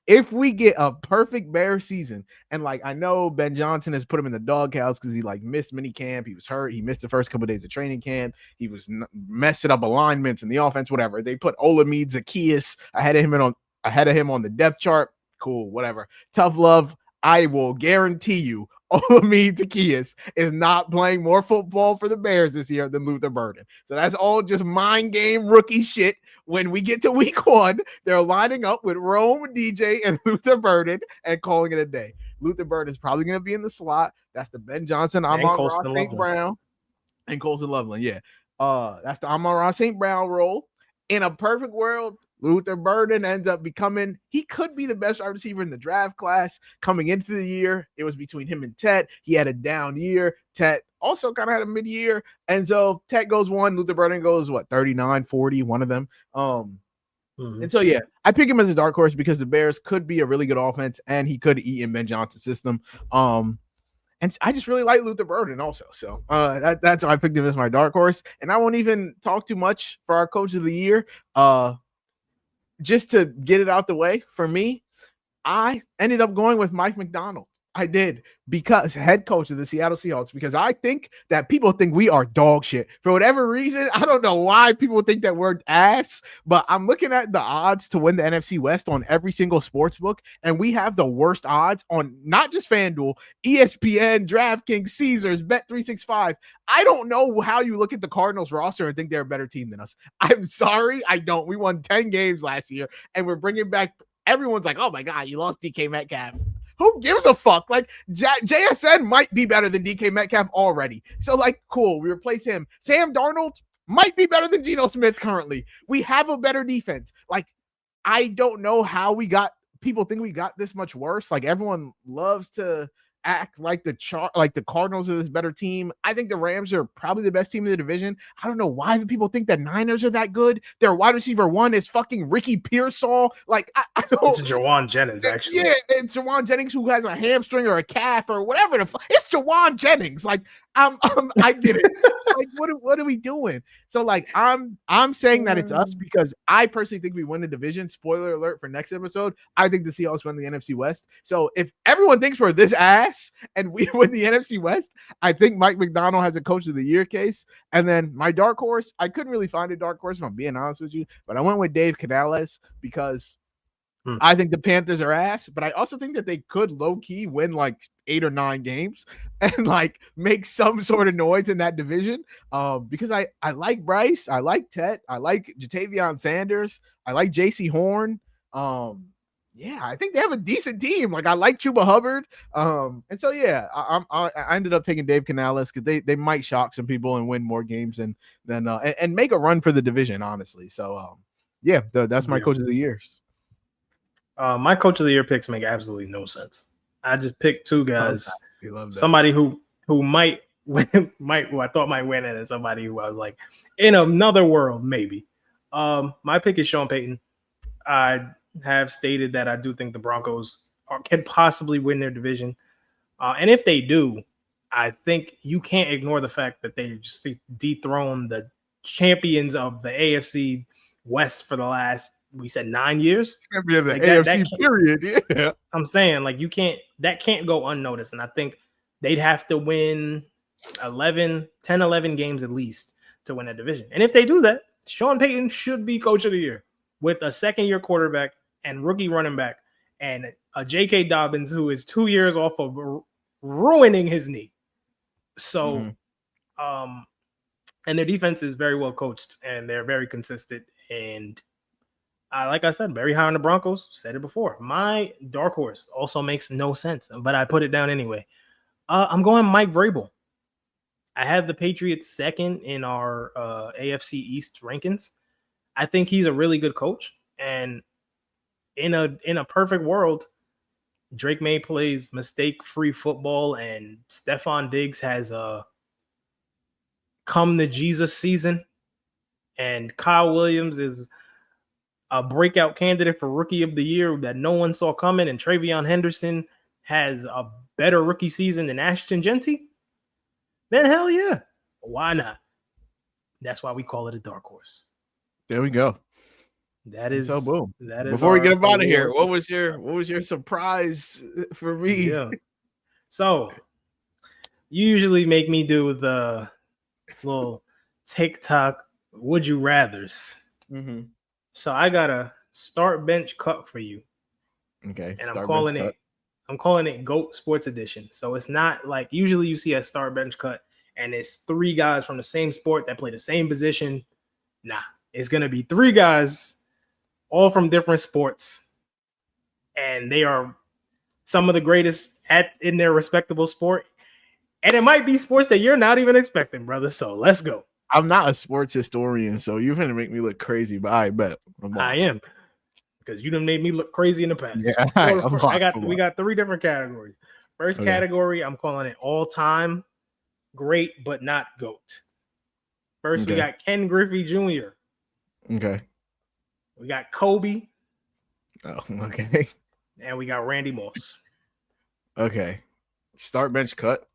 if we get a perfect Bears season, and like I know Ben Johnson has put him in the doghouse because he like missed mini camp, he was hurt, he missed the first couple of days of training camp, he was messing up alignments in the offense, whatever. They put Olamide Zaccheaus ahead of him on the depth chart. Cool, whatever. Tough love. I will guarantee you Olamide Zaccheaus is not playing more football for the Bears this year than Luther Burden. So that's all just mind game rookie shit. When we get to week 1, they're lining up with Rome, DJ, and Luther Burden and calling it a day. Luther Burden is probably going to be in the slot. That's the Ben Johnson, Amon-Ra St. Brown, and Colston Loveland. Yeah. That's the Amon-Ra St. Brown role. In a perfect world, Luther Burden ends up becoming, he could be the best wide receiver in the draft class coming into the year. It was between him and Tet. He had a down year. Tet also kind of had a mid-year. And so Tet goes 1, Luther Burden goes, 39, 40, one of them. And so, yeah, I pick him as a dark horse because the Bears could be a really good offense and he could eat in Ben Johnson's system. And I just really like Luther Burden also. So that's why I picked him as my dark horse. And I won't even talk too much for our coach of the year. Just to get it out the way, for me, I ended up going with Mike Macdonald. I did, because head coach of the Seattle Seahawks, because I think that people think we are dog shit. For whatever reason, I don't know why people think that we're ass, but I'm looking at the odds to win the NFC West on every single sports book, and we have the worst odds on not just FanDuel, ESPN, DraftKings, Caesars, Bet365. I don't know how you look at the Cardinals roster and think they're a better team than us. I'm sorry, I don't. We won 10 games last year, and we're bringing back, everyone's like, oh my God, you lost DK Metcalf. Who gives a fuck? Like, JSN might be better than DK Metcalf already. So, like, cool, we replace him. Sam Darnold might be better than Geno Smith currently. We have a better defense. Like, I don't know how people think we got this much worse. Like, everyone loves to act like the Cardinals are this better team. I think the Rams are probably the best team in the division. I don't know why the people think the Niners are that good. Their wide receiver 1 is fucking Ricky Pearsall. Like, I don't. It's Jawan Jennings, actually. Yeah, it's Jawan Jennings who has a hamstring or a calf or whatever the fuck. It's Jawan Jennings. Like, I get it. Like, what are we doing? So, like, I'm saying that it's us because I personally think we win the division. Spoiler alert for next episode. I think the Seahawks win the NFC West. So if everyone thinks we're this ass and we win the NFC West, I think Mike Macdonald has a coach of the year case. And then my dark horse, I couldn't really find a dark horse if I'm being honest with you, but I went with Dave Canales because I think the Panthers are ass, but I also think that they could low-key win like 8 or 9 games and like make some sort of noise in that division. Because I like Bryce, I like Tet, I like Jatavion Sanders, I like JC Horn. Yeah, I think they have a decent team. Like, I like Chuba Hubbard. And so, yeah, I ended up taking Dave Canales because they might shock some people and win more games and make a run for the division, honestly. So, yeah, that's my coach of the year. My coach of the year picks make absolutely no sense. I just picked two guys. Somebody who might win, who I thought might win, and somebody who I was like, in another world, maybe. My pick is Sean Payton. I have stated that I do think the Broncos can possibly win their division. And if they do, I think you can't ignore the fact that they just dethroned the champions of the AFC West for the last, we said 9 years. Champion of the AFC period. Yeah. I'm saying, like, that can't go unnoticed. And I think they'd have to win 10, 11 games at least to win that division. And if they do that, Sean Payton should be coach of the year with a second-year quarterback and rookie running back and a J.K. Dobbins who is 2 years off of ruining his knee. So, and their defense is very well coached and they're very consistent. And like I said, very high on the Broncos. Said it before. My dark horse also makes no sense, but I put it down anyway. I'm going Mike Vrabel. I have the Patriots second in our AFC East rankings. I think he's a really good coach, and in a perfect world, Drake May plays mistake-free football, and Stephon Diggs has a come to Jesus season, and Kyle Williams is a breakout candidate for Rookie of the Year that no one saw coming, and Travion Henderson has a better rookie season than Ashton Genty, then hell yeah. Why not? That's why we call it a dark horse. There we go. That is so boom. That is before we get up out of here. What was your surprise for me? Yeah. So you usually make me do the little TikTok would you rather's. Mm-hmm. So I got a start bench cut for you. Okay. And I'm calling it GOAT Sports Edition. So it's not like usually you see a start bench cut and it's three guys from the same sport that play the same position. Nah, it's gonna be three guys all from different sports. And they are some of the greatest in their respectable sport. And it might be sports that you're not even expecting, brother. So let's go. I'm not a sports historian, so you're going to make me look crazy, but I bet. I am. Because you done made me look crazy in the past. Yeah, we got three different categories. First category, I'm calling it all-time great, but not GOAT. First, we got Ken Griffey Jr. Okay. We got Kobe. Oh, okay. And we got Randy Moss. Okay. Start bench cut.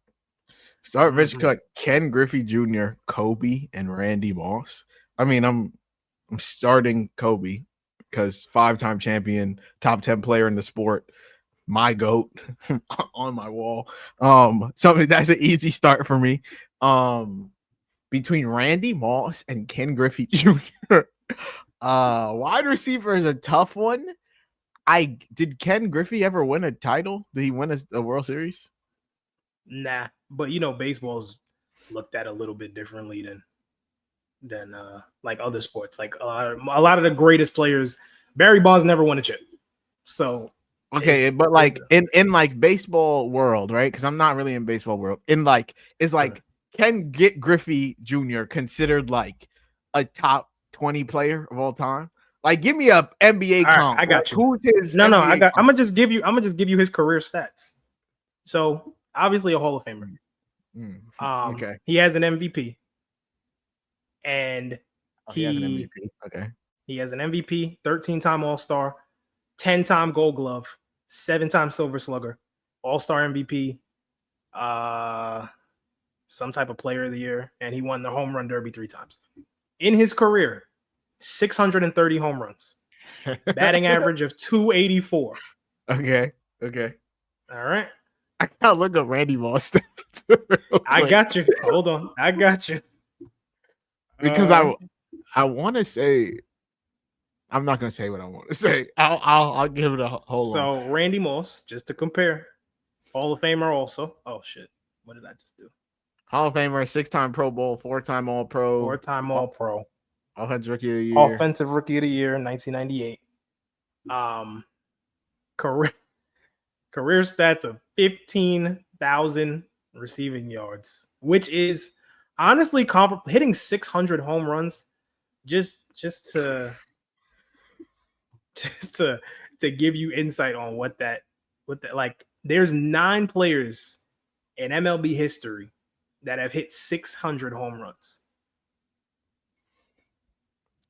Start bench cut. Ken Griffey Jr., Kobe, and Randy Moss. I mean, I'm starting Kobe because 5-time champion, top 10 player in the sport, my GOAT on my wall. Something that's an easy start for me. Between Randy Moss and Ken Griffey Jr. Wide receiver is a tough one. Did Ken Griffey ever win a title? Did he win a World Series? Nah, but baseball's looked at a little bit differently than like other sports. Like a lot of the greatest players, Barry Bonds never won a chip. So okay, but like in like baseball world, right? Because I'm not really in baseball world. Ken Griffey Jr. considered like a top 20 player of all time? Like, give me a NBA comp. I got you. Who's his? No, I'm gonna just give you his career stats. So obviously a Hall of Famer. Okay. He has an MVP, and he has an MVP. Okay. He has an MVP, 13-time All-Star, 10-time Gold Glove, 7-time Silver Slugger, All-Star MVP, some type of Player of the Year, and he won the Home Run Derby 3 times. In his career, 630 home runs, batting average of 284. Okay. All right. I gotta look up Randy Moss. I got you. Hold on. I got you. Because I want to say, I'm not gonna say what I want to say. I'll give it a hold on. So Randy Moss, just to compare, Hall of Famer also. Oh shit. What did I just do? Hall of Famer, 6-time Pro Bowl, 4-time All-Pro. 4-time All-Pro. Offensive Rookie of the Year. Offensive Rookie of the Year, 1998. Career stats of 15,000 receiving yards, which is honestly comparable. Hitting 600 home runs, just to to give you insight on what that like. There's 9 players in MLB history that have hit 600 home runs.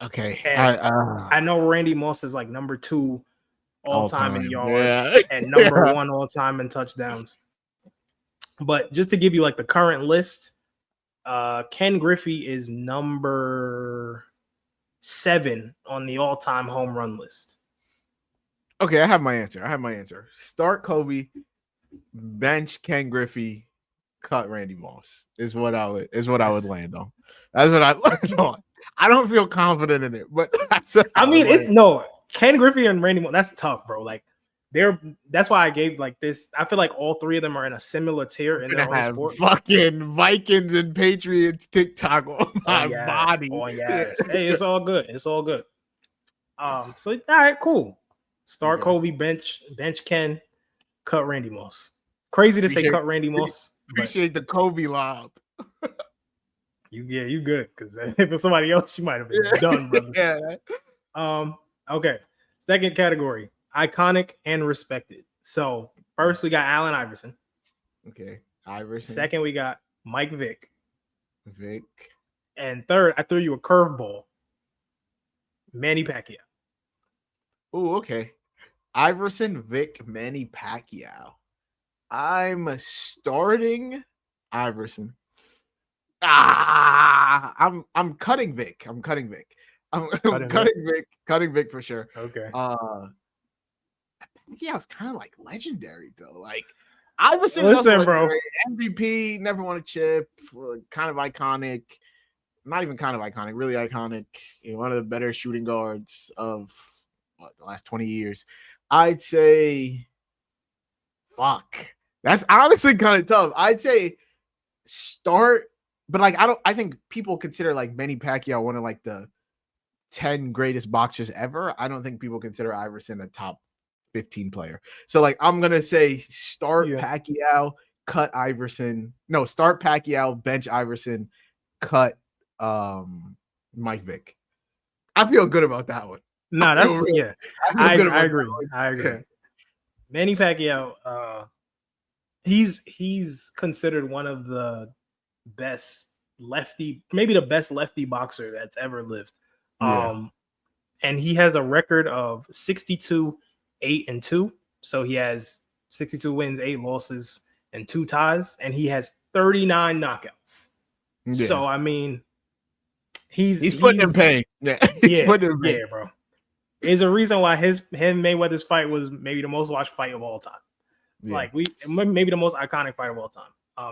Okay, I know Randy Moss is like number 2 all time in yards and number 1 all time in touchdowns. But just to give you like the current list, Ken Griffey is number 7 on the all-time home run list. Okay, I have my answer. Start Kobe, bench Ken Griffey, cut Randy Moss is what I would land on. That's what I land on. I don't feel confident in it, but that's what Ken Griffey and Randy Moss. That's tough, bro. Like that's why I gave like this. I feel like all 3 of them are in a similar tier in their own sport. Fucking Vikings and Patriots TikTok on my body. Oh yes. Hey, it's all good. It's all good. So all right, cool. Start Kobe, bench Ken, cut Randy Moss. Crazy to say cut Randy Moss. Appreciate the Kobe lob. You good, because if it was somebody else, you might have been done, brother. Yeah. Okay. Second category, iconic and respected. So first we got Allen Iverson. Okay. Iverson. Second, we got Mike Vick. Vick. And third, I threw you a curveball. Manny Pacquiao. Oh, okay. Iverson, Vick, Manny Pacquiao. I'm starting Iverson. I'm cutting Vick. I'm cutting Vick for sure. Okay. Pacquiao's kind of like legendary though. Like Iverson, listen, bro. MVP, never won a chip. Kind of iconic. Not even kind of iconic. Really iconic. One of the better shooting guards of the last 20 years. I'd say, fuck. That's honestly kind of tough. I'd say start, but like I think people consider like Manny Pacquiao one of like the 10 greatest boxers ever. I don't think people consider Iverson a top 15 player. So like I'm gonna say start Pacquiao, cut Iverson. No, start Pacquiao, bench Iverson, cut Mike Vick. I feel good about that one. No, that's I agree. I agree. Yeah. Manny Pacquiao, he's considered one of the best lefty, maybe the best lefty boxer that's ever lived. And he has a record of 62-8-2. So he has 62 wins, 8 losses, and 2 ties, and he has 39 knockouts. Yeah. So I mean, he's putting in pain. Yeah, yeah, bro. There's a reason why him Mayweather's fight was maybe the most watched fight of all time. Yeah. Like maybe the most iconic fight of all time.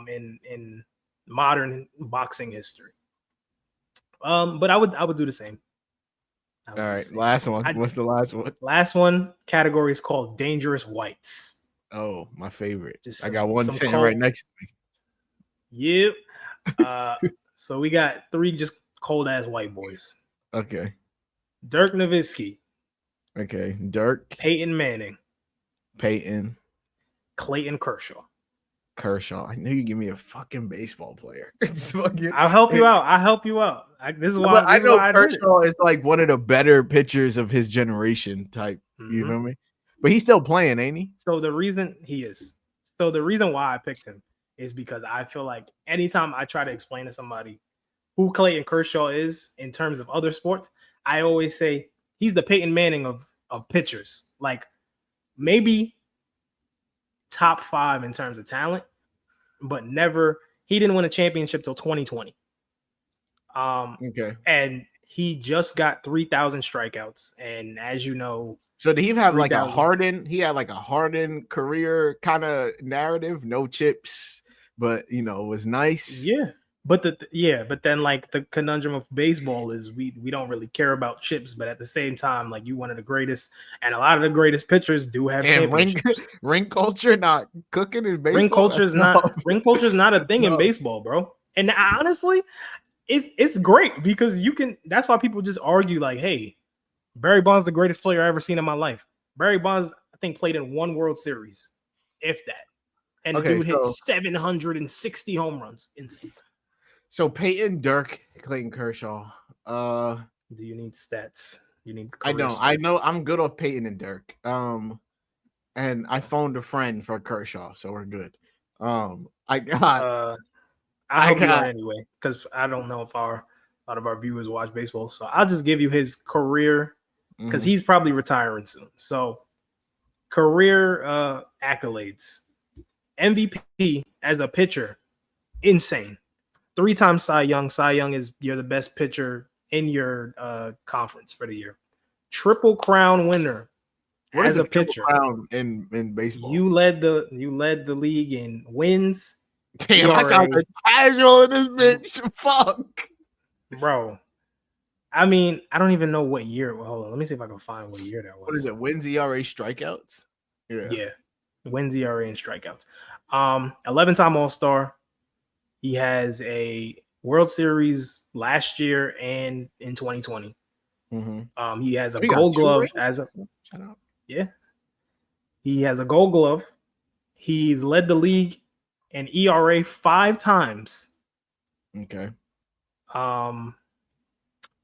In modern boxing history. But I would do the same. All right, last one. What's the last one? Last one category is called Dangerous Whites. Oh, my favorite. I got one sitting right next to me. Yep. So we got 3 just cold ass white boys. Okay. Dirk Nowitzki. Okay. Dirk. Peyton Manning. Peyton. Clayton Kershaw. I knew you give me a fucking baseball player. I'll help you out. This is why I know Kershaw is like one of the better pitchers of his generation type. Mm-hmm. You feel me? But he's still playing, ain't he? So the reason why I picked him is because I feel like anytime I try to explain to somebody who Clayton Kershaw is in terms of other sports, I always say he's the Peyton Manning of pitchers. Like maybe top 5 in terms of talent, but he didn't win a championship till 2020. Okay. And he just got 3,000 strikeouts. And as you know, so did he have like a Harden? He had like a Harden career kind of narrative, no chips, but it was nice. Yeah. But but then like the conundrum of baseball is we don't really care about chips, but at the same time, like you one of the greatest, and a lot of the greatest pitchers do have championships. Ring culture not cooking in baseball. Ring culture is not a thing in baseball, bro. And honestly, it's great because that's why people just argue like, hey, Barry Bonds the greatest player I ever seen in my life. Barry Bonds, I think, played in 1 World Series, if that. And the dude hit 760 home runs. Insane. So Peyton, Dirk, Clayton Kershaw. Do you need stats? You need I career know. stats. I'm good off Peyton and Dirk. And I phoned a friend for Kershaw, so we're good. I got I'll help you out anyway, because I don't know if a lot of our viewers watch baseball. So I'll just give you his career, because he's probably retiring soon. So career accolades. MVP as a pitcher, insane. 3-time Cy Young. Cy Young is you're the best pitcher in your conference for the year. Triple Crown winner. What as is a pitcher crown in baseball? You led the league in wins. Damn, I sound like casual in this bitch. Fuck, bro. I mean, I don't even know what year. Well, hold on, let me see if I can find what year that was. What is it? Wins, ERA, strikeouts. Yeah. Wins, ERA, and strikeouts. 11-time All-Star. He has a World Series last year and in 2020. He has a Gold Glove as a shout out. Yeah. He has a Gold Glove. He's led the league in ERA 5 times. Okay.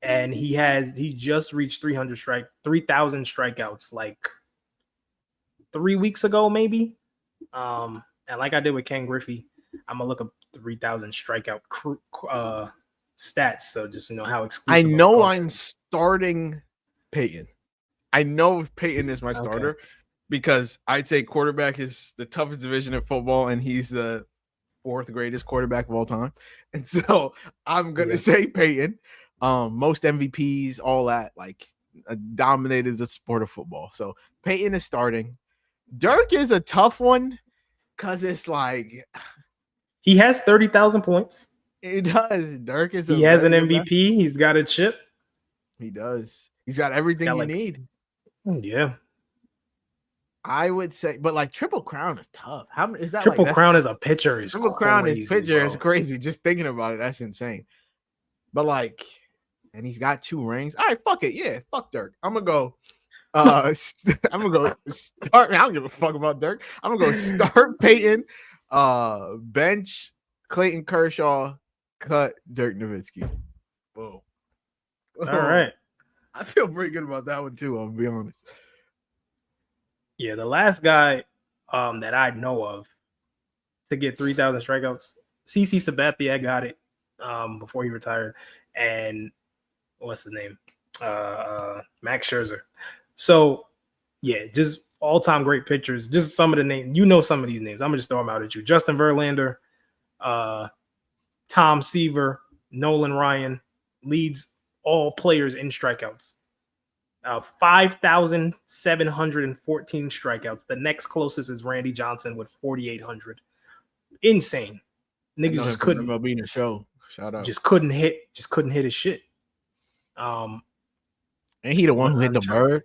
And he just reached 3,000 strikeouts like 3 weeks ago, maybe. And like I did with Ken Griffey, I'm gonna look up 3,000 strikeout stats. So just how exclusive. I know I'm starting Peyton. I know Peyton is my starter because I'd say quarterback is the toughest division in football, and he's the 4th greatest quarterback of all time. And so I'm gonna say Peyton. Most MVPs, all that, like dominated the sport of football. So Peyton is starting. Dirk is a tough one because it's like he has 30,000 points. He does. Dirk is. He has an MVP. He's got a chip. He does. He's got everything you need. Yeah. I would say, but like Triple Crown is tough. How is that? Triple Crown as a pitcher is Triple Crown as pitcher is crazy. Just thinking about it, that's insane. But like, and he's got 2 rings. All right, fuck it. Yeah, fuck Dirk. I'm gonna go. I'm gonna go start. I don't give a fuck about Dirk. I'm gonna go start Peyton. Bench Clayton Kershaw. Cut Dirk Nowitzki. Boom. All right. I feel pretty good about that one too. I'll be honest. Yeah, the last guy that I know of to get 3,000 strikeouts, CC Sabathia got it before he retired, and what's his name? Max Scherzer. So yeah, just all-time great pitchers. Just some of the names. Some of these names. I'm gonna just throw them out at you. Justin Verlander, Tom Seaver, Nolan Ryan leads all players in strikeouts. 5,714 strikeouts. The next closest is Randy Johnson with 4,800. Insane. Niggas just couldn't. Being a show. Shout out. Just couldn't hit his shit. Ain't he the one who hit the bird?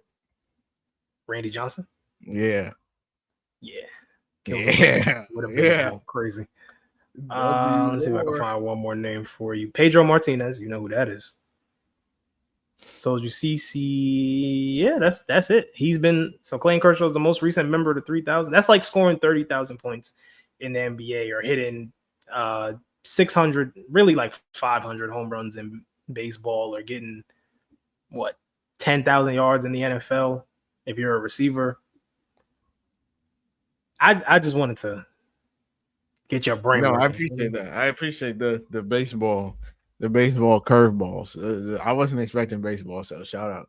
Randy Johnson? Yeah. Yeah. Would have been crazy. Let's see if I can find one more name for you. Pedro Martinez, you know who that is. So you CC, yeah, that's it. Clayton Kershaw is the most recent member of the 3,000. That's like scoring 30,000 points in the NBA or hitting 600, really like 500 home runs in baseball, or getting 10,000 yards in the NFL if you're a receiver. I just wanted to get your brain. No, I appreciate that. I appreciate the baseball. The baseball curveballs. I wasn't expecting baseball, so shout out.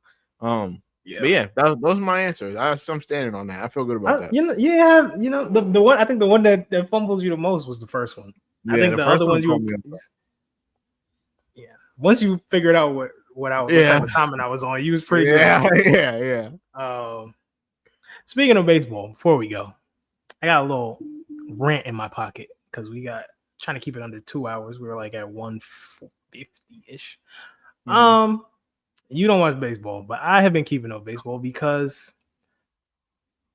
Yeah. But yeah, those are my answers. I'm standing on that. I feel good about that. The one, I think the one that fumbles you the most was the first one. Yeah, I think the other ones once you figured out what type of timing I was on, you was pretty good. Yeah. Speaking of baseball, before we go, I got a little rant in my pocket because we got trying to keep it under 2 hours. We were like at 150-ish. You don't watch baseball, but I have been keeping up baseball because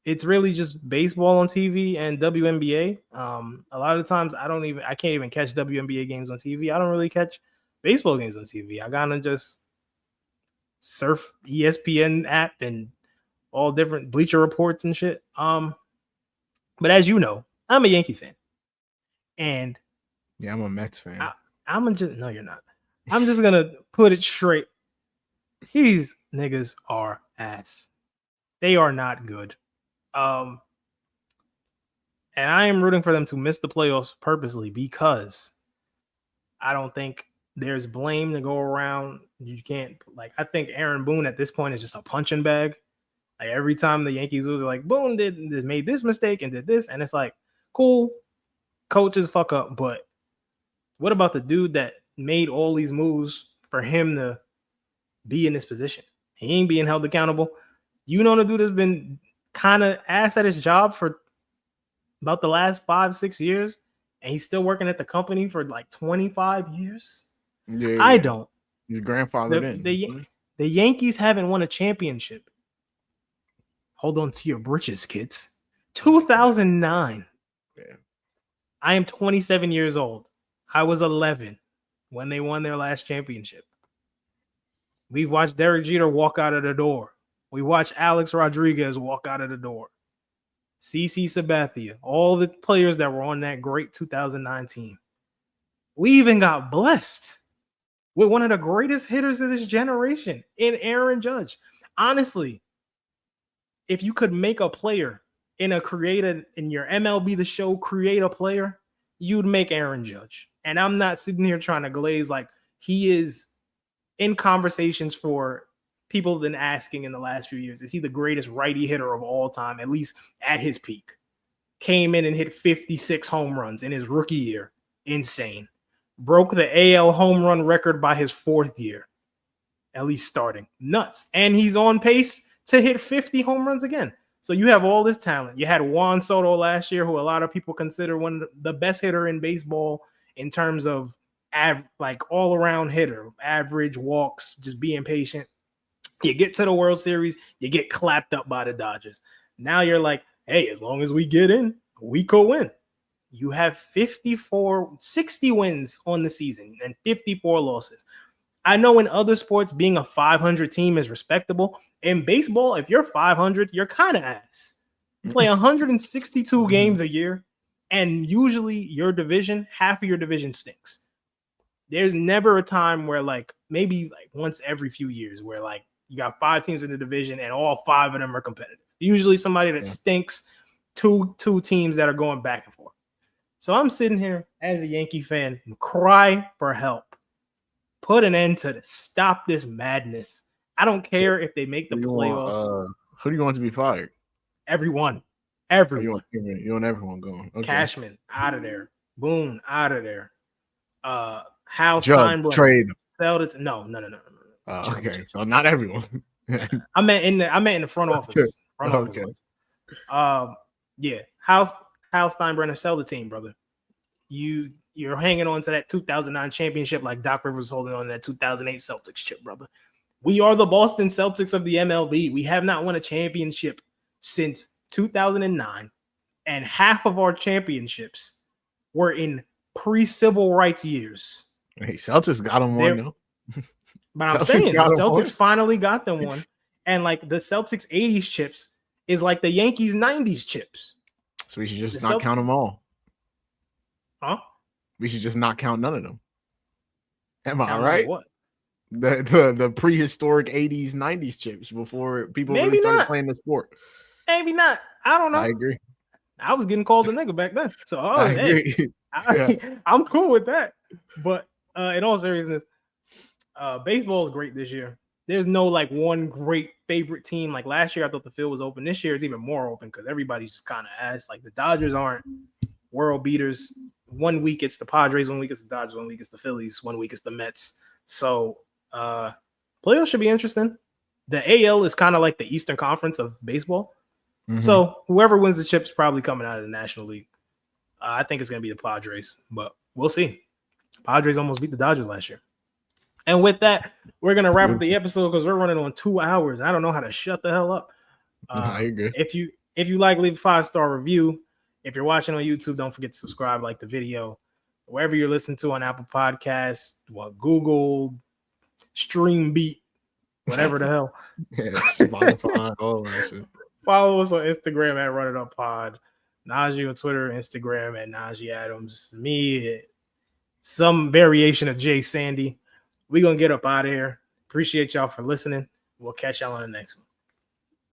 it's really just baseball on TV and WNBA. A lot of the times I can't even catch WNBA games on TV. I don't really catch baseball games on TV. I gotta just surf ESPN app and all different Bleacher Reports and shit. But as you know, I'm a Yankees fan. And yeah, I'm a Mets fan. No, you're not. I'm just gonna put it straight. These niggas are ass. They are not good. And I am rooting for them to miss the playoffs purposely because I don't think there's blame to go around. You can't, like, I think Aaron Boone at this point is just a punching bag. Like, every time the Yankees lose, like, Boone made this mistake and did this, and it's like, cool, coaches fuck up, but what about the dude that made all these moves for him to be in this position? He ain't being held accountable. You know, the dude has been kind of ass at his job for about the last 5-6 years, and he's still working at the company for like 25 years. Yeah, I don't. His grandfather The Yankees haven't won a championship. Hold on to your britches, kids. 2009. Yeah. I am 27 years old. I was 11 when they won their last championship. We've watched Derek Jeter walk out of the door. We watched Alex Rodriguez walk out of the door. CC Sabathia, all the players that were on that great 2009 team. We even got blessed with one of the greatest hitters of this generation in Aaron Judge. Honestly, if you could make a player in your MLB The Show, create a player, you'd make Aaron Judge. And I'm not sitting here trying to glaze like he is in conversations for people been asking in the last few years. Is he the greatest righty hitter of all time, at least at his peak? Came in and hit 56 home runs in his rookie year. Insane. Broke the AL home run record by his 4th year, at least starting. Nuts. And he's on pace to hit 50 home runs again. So you have all this talent. You had Juan Soto last year, who a lot of people consider one of the best hitter in baseball in terms of like all-around hitter, average walks, just being patient. You get to the World Series, you get clapped up by the Dodgers. Now you're like, hey, as long as we get in, we could win. You have 60 wins on the season and 54 losses. I know in other sports, being a 500 team is respectable. In baseball, if you're 500, you're kind of ass. You play 162 games a year, and usually your division, half of your division stinks. There's never a time where, like, maybe like once every few years where like you got 5 teams in the division and all 5 of them are competitive. Usually somebody that stinks, two teams that are going back and forth. So I'm sitting here as a Yankee fan, cry for help. Put an end to this. Stop this madness. I don't care if they make the playoffs. Who do you want to be fired? Everyone. You want everyone going. Okay. Cashman, out of there. Boone, out of there. Hal Steinbrenner. Trade. No. Okay, so not everyone. I meant in the front office. Okay. Yeah. Hal Steinbrenner, sell the team, brother. You're hanging on to that 2009 championship like Doc Rivers was holding on to that 2008 Celtics chip, brother. We are the Boston Celtics of the MLB. We have not won a championship since 2009, and half of our championships were in pre-civil rights years. Hey, Celtics got them one, though. But I'm saying the Celtics finally got them one. And like the Celtics 80s chips is like the Yankees 90s chips. So we should just not count them all. Huh? We should just not count none of them. Am I right? What? The prehistoric 80s, 90s chips before people really started playing the sport. Maybe not. I don't know. I agree. I was getting called a nigga back then. So I agree. I'm cool with that. But in all seriousness, baseball is great this year. There's no like one great favorite team. Like last year, I thought the field was open. This year, it's even more open because everybody's just kind of ass. Like the Dodgers aren't world beaters. 1 week it's the Padres, 1 week it's the Dodgers, 1 week it's the Phillies, 1 week it's the Mets. So playoffs should be interesting. The AL is kind of like the Eastern Conference of baseball. Mm-hmm. So whoever wins the chip is probably coming out of the National League. I think it's going to be the Padres, but we'll see. Padres almost beat the Dodgers last year. And with that, we're going to wrap up the episode because we're running on 2 hours. I don't know how to shut the hell up. I agree. If you like, leave a 5-star review. If you're watching on YouTube, don't forget to subscribe, like the video. Wherever you're listening to on Apple Podcasts, Google, Streambeat, whatever the hell. Yeah, Spotify, all that shit. Follow us on Instagram at Run It Up Pod. Najee on Twitter, Instagram at Najee Adams. Me, some variation of Jay Sandy. We're going to get up out of here. Appreciate y'all for listening. We'll catch y'all on the next one.